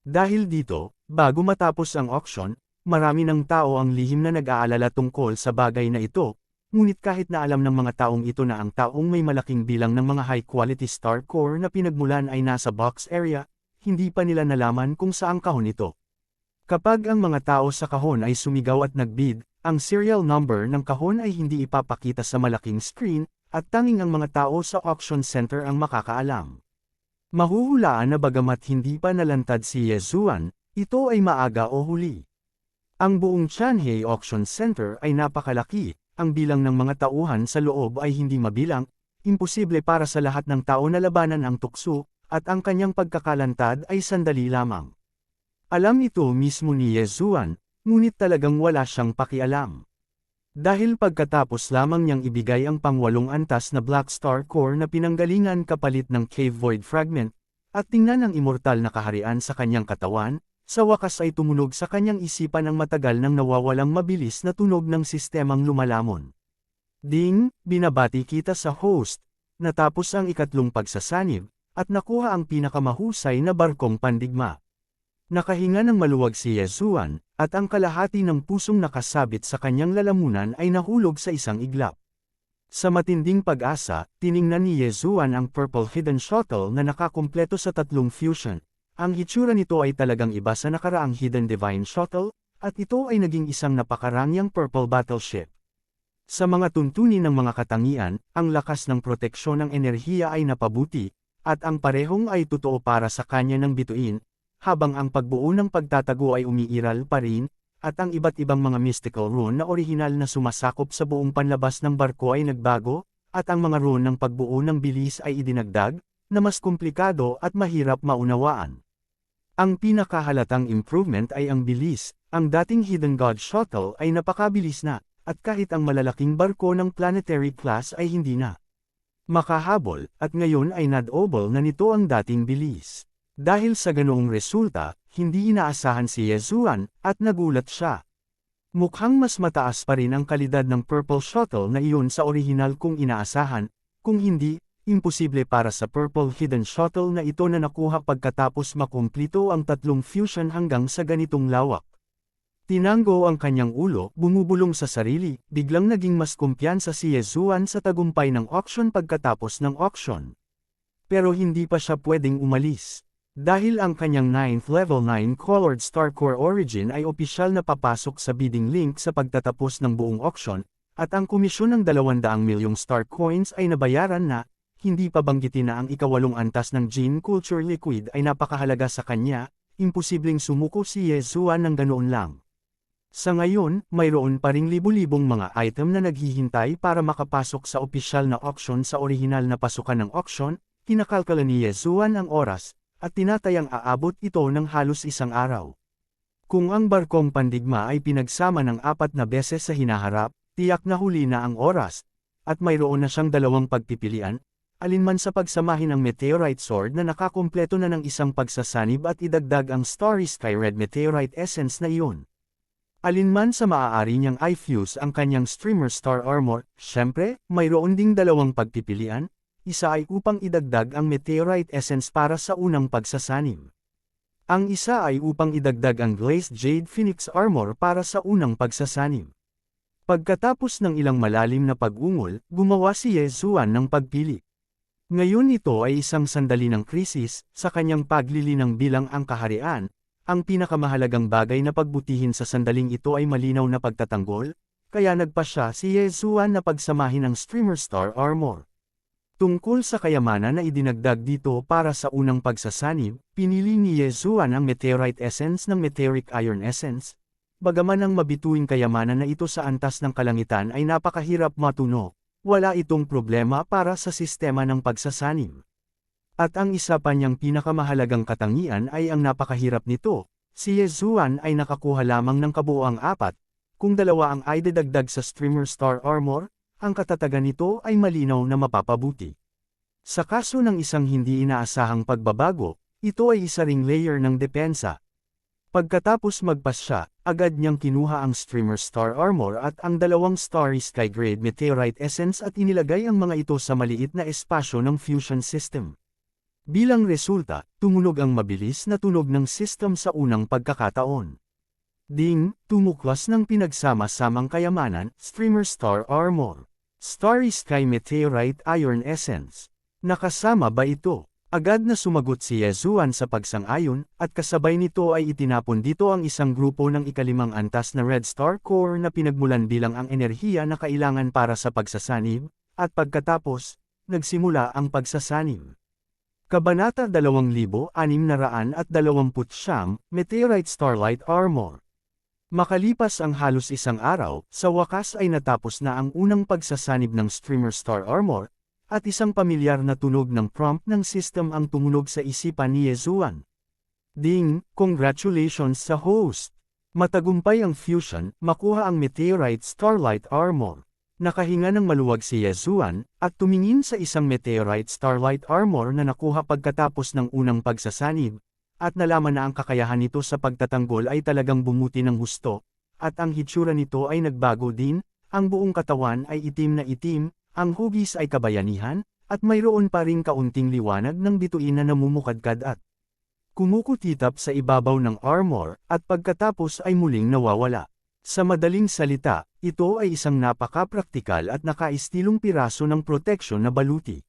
Dahil dito, bago matapos ang auction, marami ng tao ang lihim na nag-aalala tungkol sa bagay na ito. Ngunit kahit na alam ng mga taong ito na ang taong may malaking bilang ng mga high-quality star core na pinagmulan ay nasa box area, hindi pa nila nalaman kung saang kahon ito. Kapag ang mga tao sa kahon ay sumigaw at nagbid, ang serial number ng kahon ay hindi ipapakita sa malaking screen, at tanging ang mga tao sa auction center ang makakaalam. Mahuhulaan na bagamat hindi pa nalantad si Yezuan, ito ay maaga o huli. Ang buong Chanhae Auction Center ay napakalaki. Ang bilang ng mga tauhan sa loob ay hindi mabilang, imposible para sa lahat ng tao na labanan ang tukso, at ang kanyang pagkakalantad ay sandali lamang. Alam ito mismo ni Yezuan, ngunit talagang wala siyang pakialam. Dahil pagkatapos lamang niyang ibigay ang pang-8 antas na Black Star Core na pinanggalingan kapalit ng Cave Void Fragment, at tingnan ang immortal na kaharian sa kanyang katawan, sa wakas ay tumunog sa kanyang isipan ang matagal nang nawawalang mabilis na tunog ng sistemang lumalamon. Ding, binabati kita sa host, natapos ang ikatlong pagsasanib, at nakuha ang pinakamahusay na barkong pandigma. Nakahinga ng maluwag si Yezuan, at ang kalahati ng pusong nakasabit sa kanyang lalamunan ay nahulog sa isang iglap. Sa matinding pag-asa, tiningnan ni Yezuan ang Purple Hidden Shuttle na nakakumpleto sa 3 fusion. Ang hitsura nito ay talagang iba sa nakaraang Hidden Divine Shuttle, at ito ay naging isang napakarangyang Purple Battleship. Sa mga tuntunin ng mga katangian, ang lakas ng proteksyon ng enerhiya ay napabuti, at ang parehong ay totoo para sa kanya ng bituin, habang ang pagbuo ng pagtatago ay umiiral pa rin, at ang iba't ibang mga mystical rune na orihinal na sumasakop sa buong panlabas ng barko ay nagbago, at ang mga rune ng pagbuo ng bilis ay idinagdag, na mas komplikado at mahirap maunawaan. Ang pinakahalatang improvement ay ang bilis. Ang dating Hidden God Shuttle ay napakabilis na, at kahit ang malalaking barko ng planetary class ay hindi na makahabol, at ngayon ay nadouble na nito ang dating bilis. Dahil sa ganoong resulta, hindi inaasahan si Yezuan, at nagulat siya. Mukhang mas mataas pa rin ang kalidad ng Purple Shuttle na iyon sa orihinal kung inaasahan, kung hindi, imposible para sa Purple Hidden Shuttle na ito na nakuha pagkatapos makumplito ang 3 fusion hanggang sa ganitong lawak. Tinanggo ang kanyang ulo, bumubulong sa sarili, biglang naging mas kumpiyansa si Yezuan sa tagumpay ng auction pagkatapos ng auction. Pero hindi pa siya pwedeng umalis. Dahil ang kanyang 9th level 9 Colored Star Core Origin ay opisyal na papasok sa bidding link sa pagtatapos ng buong auction, at ang komisyon ng 200 milyong Star Coins ay nabayaran na. Hindi pa banggitin na ang ika-8 antas ng Gene Culture Liquid ay napakahalaga sa kanya, imposibleng sumuko si Yezuan ng ganoon lang. Sa ngayon, mayroon pa ring libu-libong mga item na naghihintay para makapasok sa opisyal na auction sa orihinal na pasukan ng auction, kinakalkala ni Yezuan ang oras, at tinatayang aabot ito ng halos 1 araw. Kung ang barkong pandigma ay pinagsama ng 4 na beses sa hinaharap, tiyak na huli na ang oras, at mayroon na siyang 2 pagpipilian, alinman sa pagsamahin ang Meteorite Sword na nakakumpleto na ng isang pagsasanib at idagdag ang Starry Sky Red Meteorite Essence na iyon. Alinman sa maaari niyang i-fuse ang kanyang Streamer Star Armor, syempre, mayroon ding 2 pagpipilian, isa ay upang idagdag ang Meteorite Essence para sa unang pagsasanib. Ang isa ay upang idagdag ang Glazed Jade Phoenix Armor para sa unang pagsasanib. Pagkatapos ng ilang malalim na pag-ungol, gumawa si Yezuan ng pagpili. Ngayon ito ay isang sandali ng krisis, sa kanyang paglilinang bilang ang kaharian, ang pinakamahalagang bagay na pagbutihin sa sandaling ito ay malinaw na pagtatanggol, kaya nagpasya si Yezuan na pagsamahin ang Streamer Star Armor. Tungkol sa kayamanan na idinagdag dito para sa unang pagsasanib, pinili ni Yezuan ang Meteorite Essence ng Meteoric Iron Essence. Bagaman ang mabituing kayamanan na ito sa antas ng kalangitan ay napakahirap matuno, wala itong problema para sa sistema ng pagsasanib. At ang isa pa niyang pinakamahalagang katangian ay ang napakahirap nito. Si Yezuan ay nakakuha lamang ng kabuoang 4, kung 2 ang ay dadagdag sa Streamer Star Armor, ang katatagan nito ay malinaw na mapapabuti. Sa kaso ng isang hindi inaasahang pagbabago, ito ay isa ring layer ng depensa. Pagkatapos magpasya, agad niyang kinuha ang Streamer Star Armor at ang 2 Starry Sky Grade Meteorite Essence at inilagay ang mga ito sa maliit na espasyo ng fusion system. Bilang resulta, tumunog ang mabilis na tunog ng system sa unang pagkakataon. Ding, tumuklas ng pinagsama-samang kayamanan, Streamer Star Armor. Starry Sky Meteorite Iron Essence. Nakasama ba ito? Agad na sumagot si Yezuan sa pagsang-ayon, at kasabay nito ay itinapon dito ang isang grupo ng ikalimang antas na Red Star Core na pinagmulan bilang ang enerhiya na kailangan para sa pagsasanib, at pagkatapos, nagsimula ang pagsasanib. Kabanata 2629, Meteorite Starlight Armor. Makalipas ang halos isang araw, sa wakas ay natapos na ang unang pagsasanib ng Streamer Star Armor, at isang pamilyar na tunog ng prompt ng system ang tumunog sa isipan ni Yezuan. Ding, congratulations sa host! Matagumpay ang fusion, makuha ang Meteorite Starlight Armor. Nakahinga ng maluwag si Yezuan, at tumingin sa isang Meteorite Starlight Armor na nakuha pagkatapos ng unang pagsasanib, at nalaman na ang kakayahan nito sa pagtatanggol ay talagang bumuti ng husto, at ang hitsura nito ay nagbago din, ang buong katawan ay itim na itim, ang hugis ay kabayanihan, at mayroon pa ring kaunting liwanag ng bituin na namumukadkad at kumukutitap sa ibabaw ng armor, at pagkatapos ay muling nawawala. Sa madaling salita, ito ay isang napaka-praktikal at nakaistilong piraso ng proteksyon na baluti.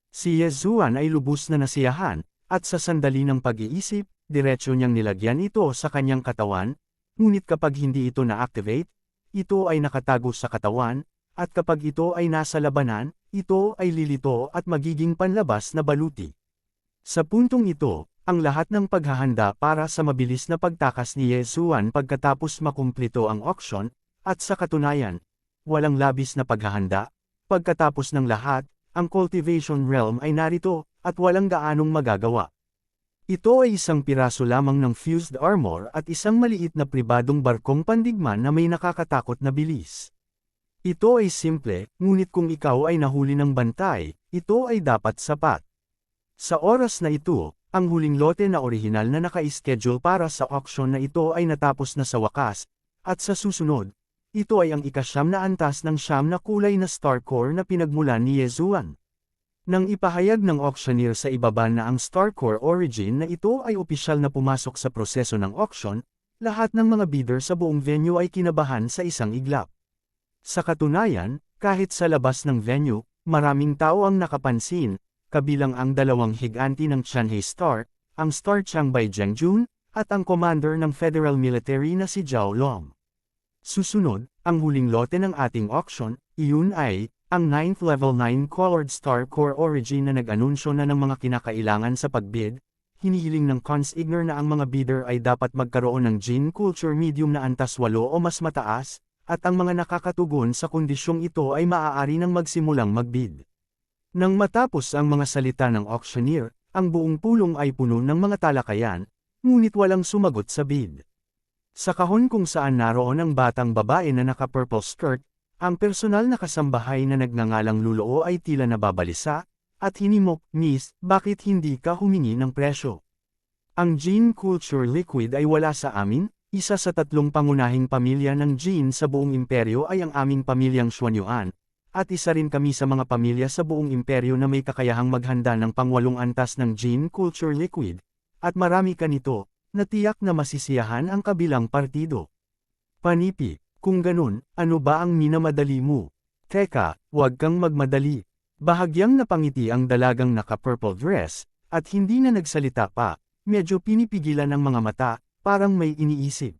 Si Yezuan ay lubos na nasiyahan, at sa sandali ng pag-iisip, diretso niyang nilagyan ito sa kanyang katawan, ngunit kapag hindi ito na-activate, ito ay nakatago sa katawan, at kapag ito ay nasa labanan, ito ay lilito at magiging panlabas na baluti. Sa puntong ito, ang lahat ng paghahanda para sa mabilis na pagtakas ni Yezuan pagkatapos makumplito ang auction, at sa katunayan, walang labis na paghahanda, pagkatapos ng lahat, ang Cultivation Realm ay narito, at walang gaanong magagawa. Ito ay isang piraso lamang ng fused armor at isang maliit na pribadong barkong pandigman na may nakakatakot na bilis. Ito ay simple, ngunit kung ikaw ay nahuli ng bantay, ito ay dapat sapat. Sa oras na ito, ang huling lote na orihinal na naka-schedule para sa auction na ito ay natapos na sa wakas, at sa susunod, ito ay ang ika-9 na antas ng 9 na kulay na Star Core na pinagmulan ni Yezuan. Nang ipahayag ng auctioneer sa ibaba na ang Star Core Origin na ito ay opisyal na pumasok sa proseso ng auction, lahat ng mga bidder sa buong venue ay kinabahan sa isang iglap. Sa katunayan, kahit sa labas ng venue, maraming tao ang nakapansin, kabilang ang 2 higanti ng Tianhe Star, ang Star Changbei Zhengjun, at ang commander ng Federal Military na si Zhao Long. Susunod, ang huling lote ng ating auction, iyon ay ang 9th Level 9 Colored Star Core Origin na nag-anunsyo na ng mga kinakailangan sa pagbid, hinihiling ng consignor na ang mga bidder ay dapat magkaroon ng Gene Culture Medium na antas 8 o mas mataas, at ang mga nakakatugon sa kondisyong ito ay maaari nang magsimulang magbid. Nang matapos ang mga salita ng auctioneer, ang buong pulong ay puno ng mga talakayan, ngunit walang sumagot sa bid. Sa kahon kung saan naroon ang batang babae na naka-purple skirt, ang personal na kasambahay na nagngangalang Luloo ay tila nababalisa, at hinimok, "Miss, bakit hindi ka humingi ng presyo? Ang Gene Culture Liquid ay wala sa amin, isa sa 3 pangunahing pamilya ng Gene sa buong imperyo ay ang aming pamilyang Xuanyuan, at isa rin kami sa mga pamilya sa buong imperyo na may kakayahang maghanda ng pang-8 antas ng Gene Culture Liquid, at marami ka nito, na tiyak na masisiyahan ang kabilang partido." Panipi. Kung ganun, ano ba ang minamadali mo? Teka, huwag kang magmadali. Bahagyang napangiti ang dalagang naka-purple dress, at hindi na nagsalita pa, medyo pinipigilan ang mga mata, parang may iniisip.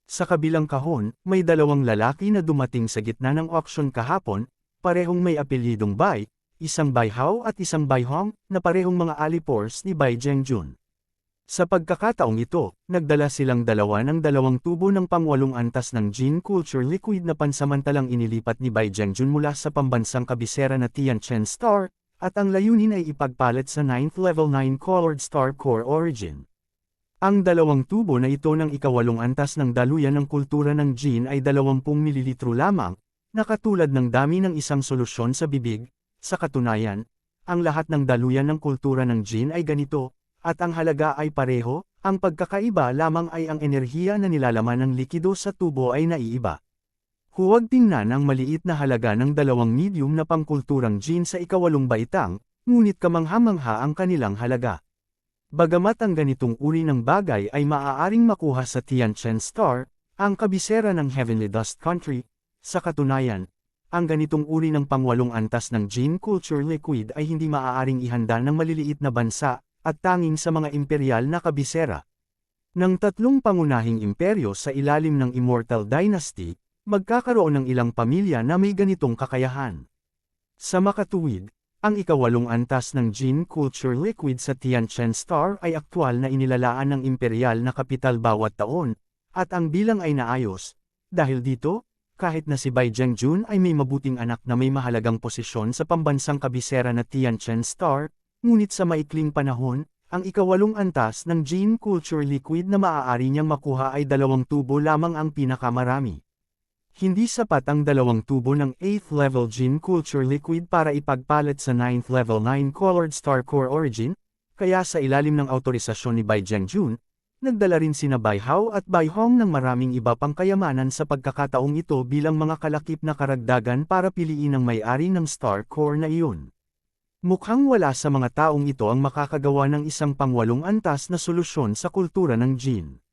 Sa kabilang kahon, may dalawang lalaki na dumating sa gitna ng auction kahapon, parehong may apelyidong Bai, isang Bai Hao at isang Bai Hong, na parehong mga alipors ni Bai Zhengjun. Sa pagkakataong ito, nagdala silang dalawa ng 2 tubo ng pang-8 antas ng Gene Culture Liquid na pansamantalang inilipat ni Bai Zhengjun mula sa pambansang kabisera na Tianchen Star, at ang layunin ay ipagpalit sa 9th Level 9 Colored Star Core Origin. Ang 2 tubo na ito ng ika-8 antas ng daluyan ng kultura ng Gene ay 20 ml lamang, na katulad ng dami ng isang solusyon sa bibig. Sa katunayan, ang lahat ng daluyan ng kultura ng Gene ay ganito, at ang halaga ay pareho, ang pagkakaiba lamang ay ang enerhiya na nilalaman ng likido sa tubo ay naiiba. Huwag tingnan ang maliit na halaga ng 2 medium na pangkulturang Gene sa ika-8 baitang, ngunit kamangha-mangha ang kanilang halaga. Bagamat ang ganitong uri ng bagay ay maaaring makuha sa Tianchen Star, ang kabisera ng Heavenly Dust Country, sa katunayan, ang ganitong uri ng pang-8 antas ng Gene Culture Liquid ay hindi maaaring ihanda ng maliliit na bansa, at tanging sa mga imperial na kabisera. Ng 3 pangunahing imperyo sa ilalim ng Immortal Dynasty, magkakaroon ng ilang pamilya na may ganitong kakayahan. Sa makatuwid, ang ika-8 antas ng Gene Culture Liquid sa Tianchen Star ay aktwal na inilalaan ng imperial na kapital bawat taon, at ang bilang ay naayos. Dahil dito, kahit na si Bai Zhengjun ay may mabuting anak na may mahalagang posisyon sa pambansang kabisera na Tianchen Star, ngunit sa maikling panahon, ang ika-8 antas ng Gene Culture Liquid na maaari niyang makuha ay 2 tubo lamang ang pinakamarami. Hindi sapat ang 2 tubo ng 8th level Gene Culture Liquid para ipagpalit sa 9th level 9 Colored Star Core Origin, kaya sa ilalim ng autorisasyon ni Bai Zhengjun, nagdala rin sina Bai Hao at Bai Hong ng maraming iba pang kayamanan sa pagkakataong ito bilang mga kalakip na karagdagan para piliin ang may-ari ng Star Core na iyon. Mukhang wala sa mga taong ito ang makakagawa ng isang pang-8 antas na solusyon sa kultura ng Gene.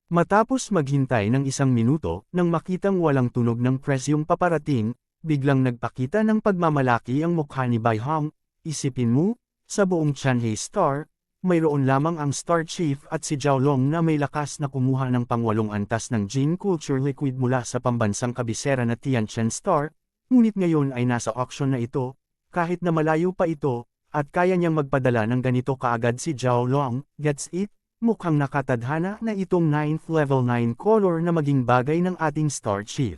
Matapos maghintay ng 1 minuto, nang makitang walang tunog ng presyong paparating, biglang nagpakita ng pagmamalaki ang mukha ni Bai Hong. Isipin mo, sa buong Tianhe Star, mayroon lamang ang Star Chief at si Zhao Long na may lakas na kumuha ng pang-8 antas ng Gene Culture Liquid mula sa pambansang kabisera na Tianchen Star, ngunit ngayon ay nasa auction na ito, kahit na malayo pa ito, at kaya niyang magpadala ng ganito kaagad si Zhao Long. Gets it? Mukhang nakatadhana na itong 9th level 9 color na maging bagay ng ating Star Chief.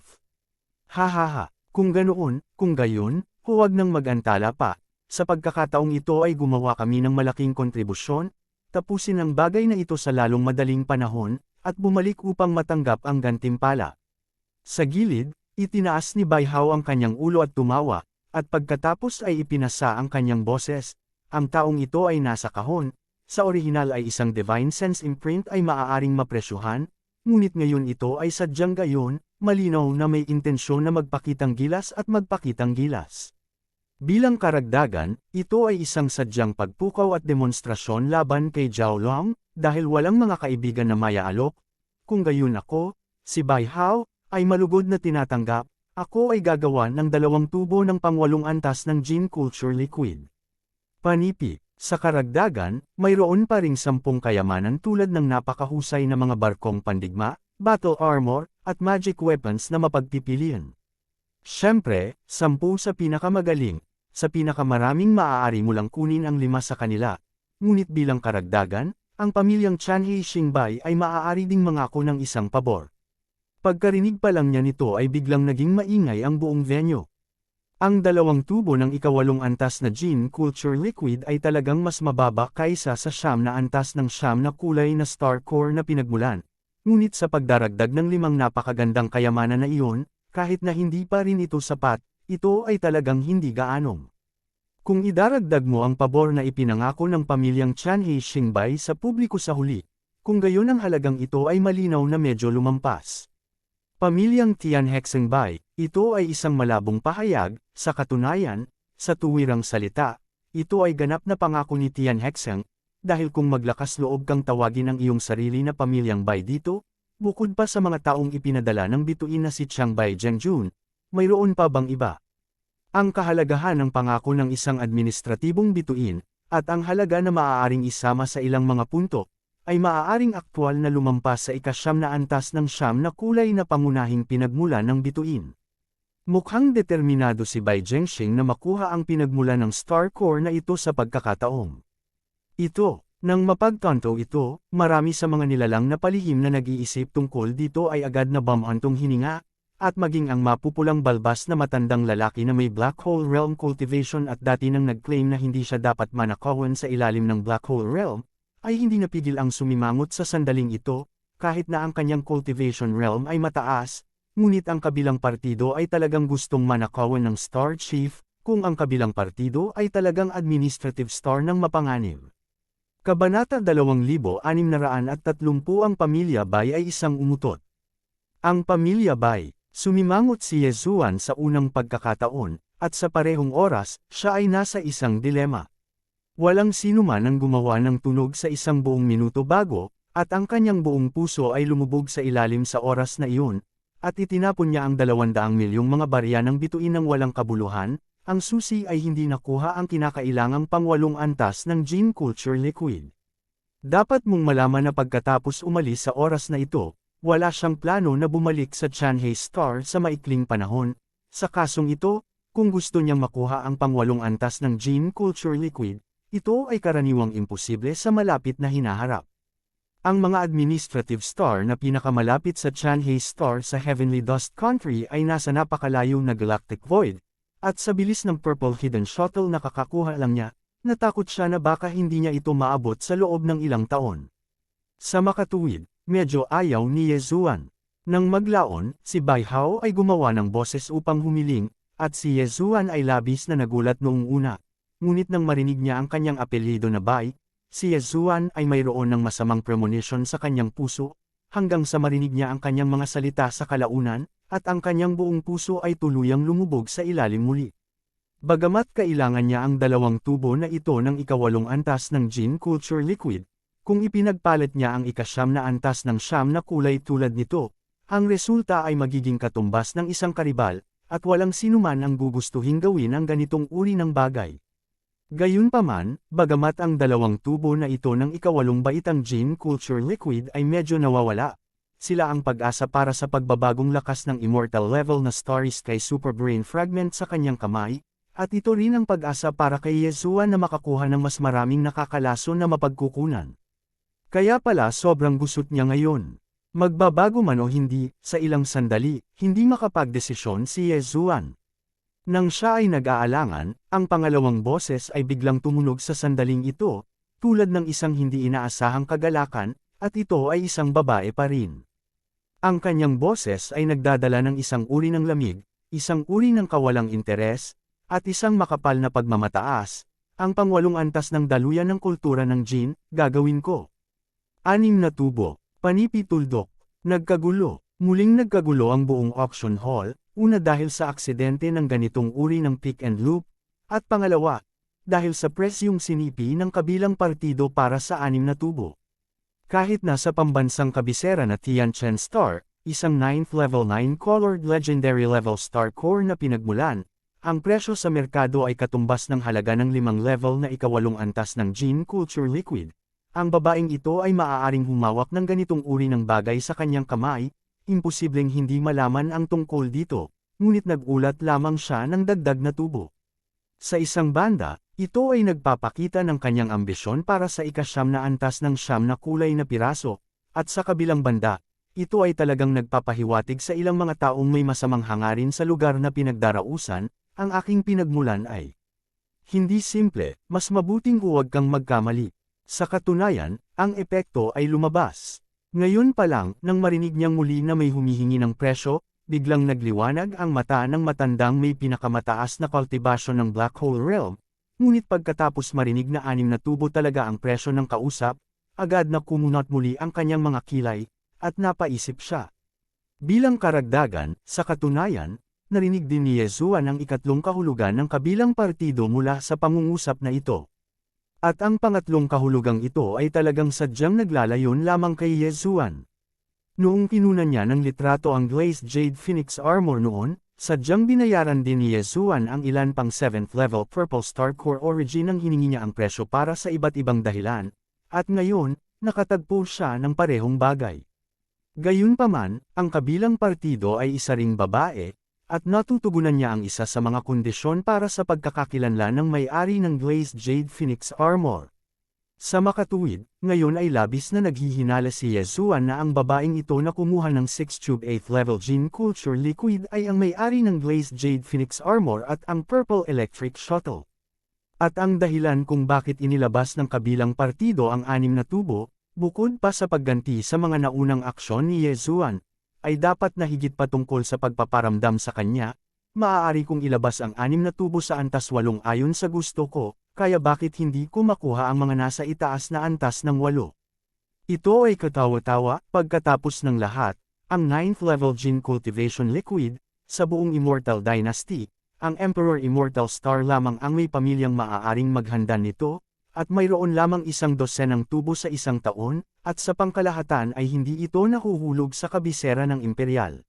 Hahaha, kung gayon, huwag nang mag-antala pa. Sa pagkakataong ito ay gumawa kami ng malaking kontribusyon, tapusin ang bagay na ito sa lalong madaling panahon, at bumalik upang matanggap ang gantimpala. Sa gilid, itinaas ni Bai Hao ang kanyang ulo at tumawa, at pagkatapos ay ipinasa ang kanyang boses. Ang taong ito ay nasa kahon. Sa orihinal ay isang Divine Sense imprint ay maaaring mapresyuhan, ngunit ngayon ito ay sadyang gayon, malinaw na may intensyon na magpakitang gilas at magpakitang gilas. Bilang karagdagan, ito ay isang sadyang pagpukaw at demonstrasyon laban kay Zhao Long, dahil walang mga kaibigan na maya-alok. Kung gayon ako, si Bai Hao, ay malugod na tinatanggap, ako ay gagawa ng 2 tubo ng pang-8 antas ng Gene Culture Liquid. Panipi. Sa karagdagan, mayroon pa ring 10 kayamanan tulad ng napakahusay na mga barkong pandigma, battle armor, at magic weapons na mapagpipilian. Siyempre, 10 sa pinakamagaling, sa pinakamaraming maaari mo lang kunin ang 5 sa kanila. Ngunit bilang karagdagan, ang pamilyang Tianhe Xingbai ay maaari ding mangako ng isang pabor. Pagkarinig pa lang niya nito ay biglang naging maingay ang buong venue. Ang 2 tubo ng ika-8 antas na Gene Culture Liquid ay talagang mas mababa kaysa sa 9 na antas ng 9 na kulay na Star Core na pinagmulan. Ngunit sa pagdaragdag ng 5 napakagandang kayamanan na iyon, kahit na hindi pa rin ito sapat, ito ay talagang hindi gaanong. Kung idaragdag mo ang pabor na ipinangako ng pamilyang Tianhe Xingbai sa publiko sa huli, kung gayon ang halagang ito ay malinaw na medyo lumampas. Pamilyang Tianhe Xingbai, ito ay isang malabong pahayag. Sa katunayan, sa tuwirang salita, ito ay ganap na pangako ni Tianhe Xing, dahil kung maglakas loob kang tawagin ang iyong sarili na pamilyang Bai dito, bukod pa sa mga taong ipinadala ng bituin na si Chiang Bai Zhengjun, mayroon pa bang iba? Ang kahalagahan ng pangako ng isang administratibong bituin, at ang halaga na maaaring isama sa ilang mga punto, ay maaaring aktwal na lumampas sa ika-9 na antas ng 9 na kulay na pangunahing pinagmulan ng bituin. Mukhang determinado si Bai Zhengxing na makuha ang pinagmulan ng star core na ito sa pagkakataong ito. Nang mapagtanto ito, marami sa mga nilalang na palihim na nag-iisip tungkol dito ay agad na bumantong hininga, at maging ang mapupulang balbas na matandang lalaki na may Black Hole Realm cultivation at dati nang nag-claim na hindi siya dapat manakawan sa ilalim ng Black Hole Realm, ay hindi napigil ang sumimangot sa sandaling ito, kahit na ang kanyang cultivation realm ay mataas, ngunit ang kabilang partido ay talagang gustong manakawan ng Star Chief, kung ang kabilang partido ay talagang administrative star ng mapanganib. Kabanata 2630 ang pamilya Bai ay isang umutot. Ang pamilya Bai, sumimangot si Yezuan sa unang pagkakataon, at sa parehong oras, siya ay nasa isang dilema. Walang sinuman ang gumawa ng tunog sa isang buong minuto bago, at ang kanyang buong puso ay lumubog sa ilalim sa oras na iyon, at itinapon niya ang 200 milyong mga barya ng bituin ng walang kabuluhan. Ang susi ay hindi nakuha ang kinakailangang pang-8 antas ng Gene Culture Liquid. Dapat mong malaman na pagkatapos umalis sa oras na ito, wala siyang plano na bumalik sa Chanhae Star sa maikling panahon. Sa kasong ito, kung gusto niyang makuha ang pang-8 antas ng Gene Culture Liquid, ito ay karaniwang imposible sa malapit na hinaharap. Ang mga administrative star na pinakamalapit sa Chanhae Star sa Heavenly Dust Country ay nasa napakalayo na galactic void. At sa bilis ng Purple Hidden Shuttle na kakakuha lang niya, natakot siya na baka hindi niya ito maabot sa loob ng ilang taon. Sa makatuwid, medyo ayaw ni Yezuan. Nang maglaon, si Bai Hao ay gumawa ng boses upang humiling, at si Yezuan ay labis na nagulat noong una. Ngunit nang marinig niya ang kanyang apelyido na Bai, si Yezuan ay mayroon ng masamang premonition sa kanyang puso, hanggang sa marinig niya ang kanyang mga salita sa kalaunan, at ang kanyang buong puso ay tuluyang lumubog sa ilalim muli. Bagamat kailangan niya ang 2 tubo na ito ng ika-8 antas ng Gene Culture Liquid, kung ipinagpalit niya ang ika-9 na antas ng 9 na kulay tulad nito, ang resulta ay magiging katumbas ng isang karibal, at walang sinuman ang gugustuhin gawin ang ganitong uri ng bagay. Gayunpaman, bagamat ang 2 tubo na ito ng ika-8 baitang Gene Culture Liquid ay medyo nawawala, sila ang pag-asa para sa pagbabagong lakas ng immortal level na Starry Sky Super Brain Fragment sa kanyang kamay, at ito rin ang pag-asa para kay Yezuan na makakuha ng mas maraming nakakalaso na mapagkukunan. Kaya pala sobrang gusot niya ngayon. Magbabago man o hindi, sa ilang sandali, hindi makapagdesisyon si Yezuan. Nang siya ay nag-aalangan, ang pangalawang boses ay biglang tumunog sa sandaling ito, tulad ng isang hindi inaasahang kagalakan, at ito ay isang babae pa rin. Ang kanyang boses ay nagdadala ng isang uri ng lamig, isang uri ng kawalang interes, at isang makapal na pagmamataas. Ang pang-8 antas ng daluyan ng kultura ng Gene, gagawin ko. 6 na tubo, panipi-tuldok, nagkagulo. Muling nagkagulo ang buong auction hall, una dahil sa aksidente ng ganitong uri ng pick and loop, at pangalawa, dahil sa presyong sinipi ng kabilang partido para sa 6 na tubo. Kahit nasa pambansang kabisera na Tianchen Star, isang 9th level 9 colored legendary level star core na pinagmulan, ang presyo sa merkado ay katumbas ng halaga ng 5 level na ika-8 antas ng Gene Culture Liquid. Ang babaeng ito ay maaaring humawak ng ganitong uri ng bagay sa kanyang kamay, imposibleng hindi malaman ang tungkol dito, ngunit nagulat lamang siya ng dagdag na tubo. Sa isang banda, ito ay nagpapakita ng kanyang ambisyon para sa ika-9 na antas ng 9 na kulay na piraso, at sa kabilang banda, ito ay talagang nagpapahiwatig sa ilang mga taong may masamang hangarin sa lugar na pinagdarausan, ang aking pinagmulan ay hindi simple, mas mabuting huwag kang magkamali. Sa katunayan, ang epekto ay lumabas. Ngayon pa lang, nang marinig niyang muli na may humihingi ng presyo, biglang nagliwanag ang mata ng matandang may pinakamataas na kultibasyon ng Black Hole Realm. Ngunit pagkatapos marinig na 6 na tubo talaga ang presyo ng kausap, agad na kumunot muli ang kanyang mga kilay, at napaisip siya. Bilang karagdagan, sa katunayan, narinig din ni Yezuan ang ikatlong kahulugan ng kabilang partido mula sa pangungusap na ito. At ang pangatlong kahulugang ito ay talagang sadyang naglalayon lamang kay Yezuan. Noong kinunan niya ng litrato ang Glazed Jade Phoenix Armor noon, sadyang binayaran din ni Yezuan ang ilan pang 7th level Purple Star Core Origin nang hiningi niya ang presyo para sa iba't ibang dahilan. At ngayon, nakatagpo siya ng parehong bagay. Gayunpaman, ang kabilang partido ay isa ring babae, at natutugunan niya ang isa sa mga kondisyon para sa pagkakakilanlan ng may-ari ng Glazed Jade Phoenix Armor. Sa makatuwid, ngayon ay labis na naghihinala si Yezuan na ang babaeng ito na kumuha ng 6-tube 8th level Gene Culture Liquid ay ang may-ari ng Glazed Jade Phoenix Armor at ang Purple Electric Shuttle. At ang dahilan kung bakit inilabas ng kabilang partido ang 6 na tubo, bukod pa sa pagganti sa mga naunang aksyon ni Yezuan, ay dapat na higit pa tungkol sa pagpaparamdam sa kanya, maaari kong ilabas ang 6 na tubo sa antas 8 ayon sa gusto ko, kaya bakit hindi ko makuha ang mga nasa itaas na antas ng 8? Ito ay katawa-tawa, pagkatapos ng lahat, ang 9th level Gene Cultivation Liquid, sa buong Immortal Dynasty, ang Emperor Immortal Star lamang ang may pamilyang maaaring maghanda nito, at mayroon lamang 12 tubo sa isang taon, at sa pangkalahatan ay hindi ito nahuhulog sa kabisera ng Imperial.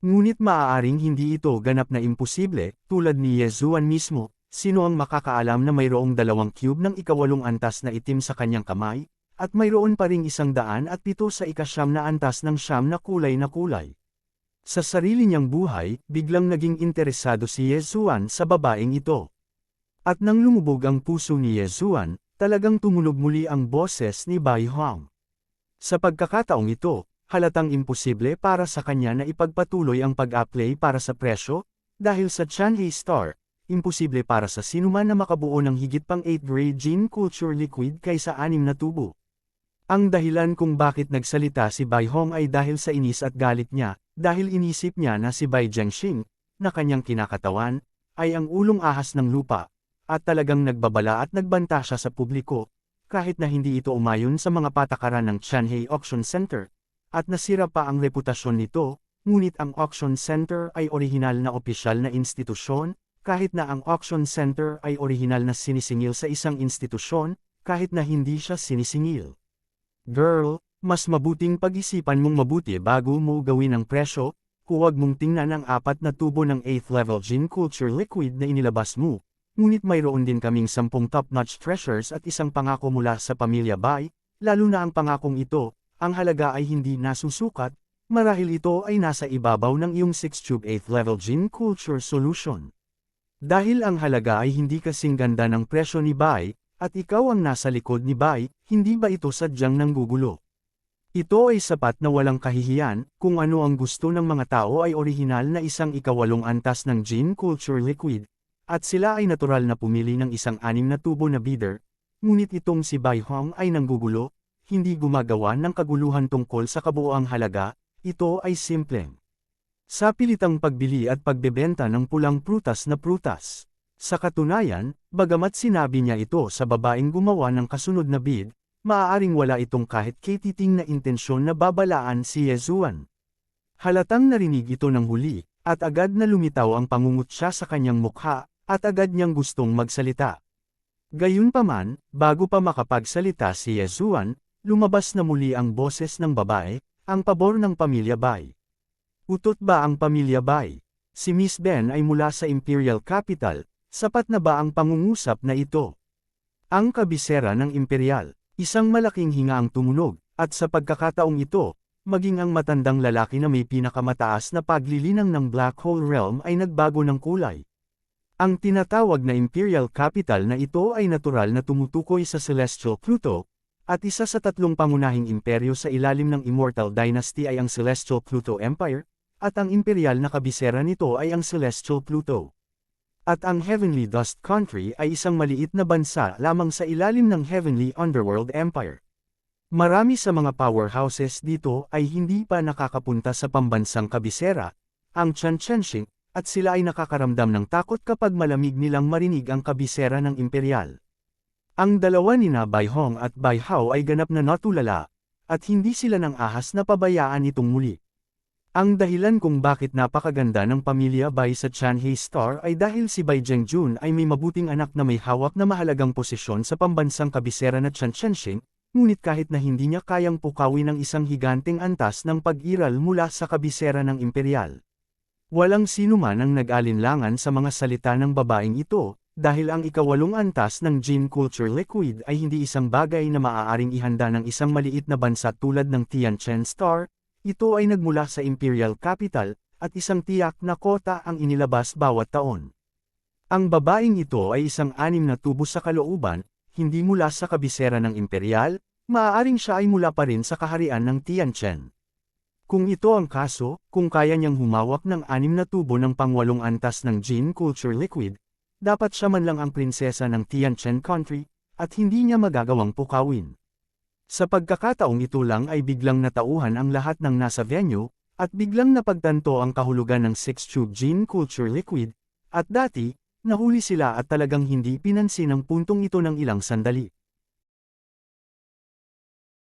Ngunit maaaring hindi ito ganap na imposible, tulad ni Yezuan mismo, sino ang makakaalam na mayroong 2 cube ng ika-8 antas na itim sa kanyang kamay, at mayroon pa ring 107 sa ika-9 na antas ng 9 na kulay na kulay. Sa sarili niyang buhay, biglang naging interesado si Yezuan sa babaeng ito. At nang lumubog ang puso ni Yezuan, talagang tumunog muli ang boses ni Bai Hong. Sa pagkakataong ito, halatang imposible para sa kanya na ipagpatuloy ang pag-apply para sa presyo, dahil sa Chanhe Star, imposible para sa sinuman na makabuo ng higit pang 8th-grade Gene Culture Liquid kaysa 6 na tubo. Ang dahilan kung bakit nagsalita si Bai Hong ay dahil sa inis at galit niya, dahil inisip niya na si Bai Jiangxing, na kanyang kinakatawan, ay ang ulong ahas ng lupa, at talagang nagbabala at nagbanta siya sa publiko, kahit na hindi ito umayon sa mga patakaran ng Chanhe Auction Center, at nasira pa ang reputasyon nito, ngunit ang auction center ay orihinal na opisyal na institusyon, kahit na ang auction center ay orihinal na sinisingil sa isang institusyon, kahit na hindi siya sinisingil. Girl, mas mabuting pag-isipan mong mabuti bago mo gawin ang presyo, huwag mong tingnan ang 4 na tubo ng 8th level Gene Culture Liquid na inilabas mo. Ngunit mayroon din kaming 10 top-notch treasures at isang pangako mula sa pamilya Bai, lalo na ang pangakong ito, ang halaga ay hindi nasusukat, marahil ito ay nasa ibabaw ng iyong 6-tube 8th level Gene Culture Solution. Dahil ang halaga ay hindi kasing ganda ng presyo ni Bai, at ikaw ang nasa likod ni Bai, hindi ba ito sadyang nanggugulo? Ito ay sapat na walang kahihiyan, kung ano ang gusto ng mga tao ay orihinal na isang ika-8 antas ng Gene Culture Liquid, at sila ay natural na pumili ng isang 6 na tubo na bidder, ngunit itong si Bai Hong ay nanggugulo, hindi gumagawa ng kaguluhan tungkol sa kabuoang halaga, ito ay simpleng sa pilitang pagbili at pagbebenta ng pulang prutas na prutas. Sa katunayan, bagamat sinabi niya ito sa babaeng gumawa ng kasunod na bid, maaaring wala itong kahit katiting na intensyon na babalaan si Yezuan. Halatang narinig ito ng huli, at agad na lumitaw ang pangungutya sa kanyang mukha, at agad niyang gustong magsalita. Gayunpaman, bago pa makapagsalita si Yezuan, lumabas na muli ang boses ng babae, ang pabor ng pamilya Bai. Utot ba ang pamilya Bai? Si Miss Ben ay mula sa Imperial Capital, sapat na ba ang pangungusap na ito? Ang kabisera ng Imperial, isang malaking hinga ang tumunog, at sa pagkakataong ito, maging ang matandang lalaki na may pinakamataas na paglilinang ng Black Hole Realm ay nagbago ng kulay. Ang tinatawag na Imperial Capital na ito ay natural na tumutukoy sa Celestial Pluto, at isa sa 3 pangunahing imperyo sa ilalim ng Immortal Dynasty ay ang Celestial Pluto Empire, at ang imperial na kabisera nito ay ang Celestial Pluto. At ang Heavenly Dust Country ay isang maliit na bansa lamang sa ilalim ng Heavenly Underworld Empire. Marami sa mga powerhouses dito ay hindi pa nakakapunta sa pambansang kabisera, ang Chanchengshing, at sila ay nakakaramdam ng takot kapag malamig nilang marinig ang kabisera ng imperial. Ang dalawa nina Bai Hong at Bai Hao ay ganap na natulala, at hindi sila nang ahas na pabayaan itong muli. Ang dahilan kung bakit napakaganda ng pamilya Bai sa Chanhe Star ay dahil si Bai Zhengjun ay may mabuting anak na may hawak na mahalagang posisyon sa pambansang kabisera na Chanchengshing, ngunit kahit na hindi niya kayang pukawin ng isang higanteng antas ng pag-iral mula sa kabisera ng imperial. Walang sinuman ang nag-alinlangan sa mga salita ng babaeng ito, dahil ang ikawalong antas ng Jin Culture Liquid ay hindi isang bagay na maaaring ihanda ng isang maliit na bansa tulad ng Tianchen Star, ito ay nagmula sa Imperial Capital, at isang tiyak na kota ang inilabas bawat taon. Ang babaeng ito ay isang 6 na tubo sa kalooban, hindi mula sa kabisera ng Imperial, maaaring siya ay mula pa rin sa kaharian ng Tianchen. Kung ito ang kaso, kung kaya niyang humawak ng 6 na tubo ng pang-8 antas ng Jin Culture Liquid, dapat siya man lang ang prinsesa ng Tianchen Country, at hindi niya magagawang pukawin. Sa pagkakataong ito lang ay biglang natauhan ang lahat ng nasa venue, at biglang napagtanto ang kahulugan ng 6-tube Jin Culture Liquid, at dati, nahuli sila at talagang hindi pinansin ang puntong ito ng ilang sandali.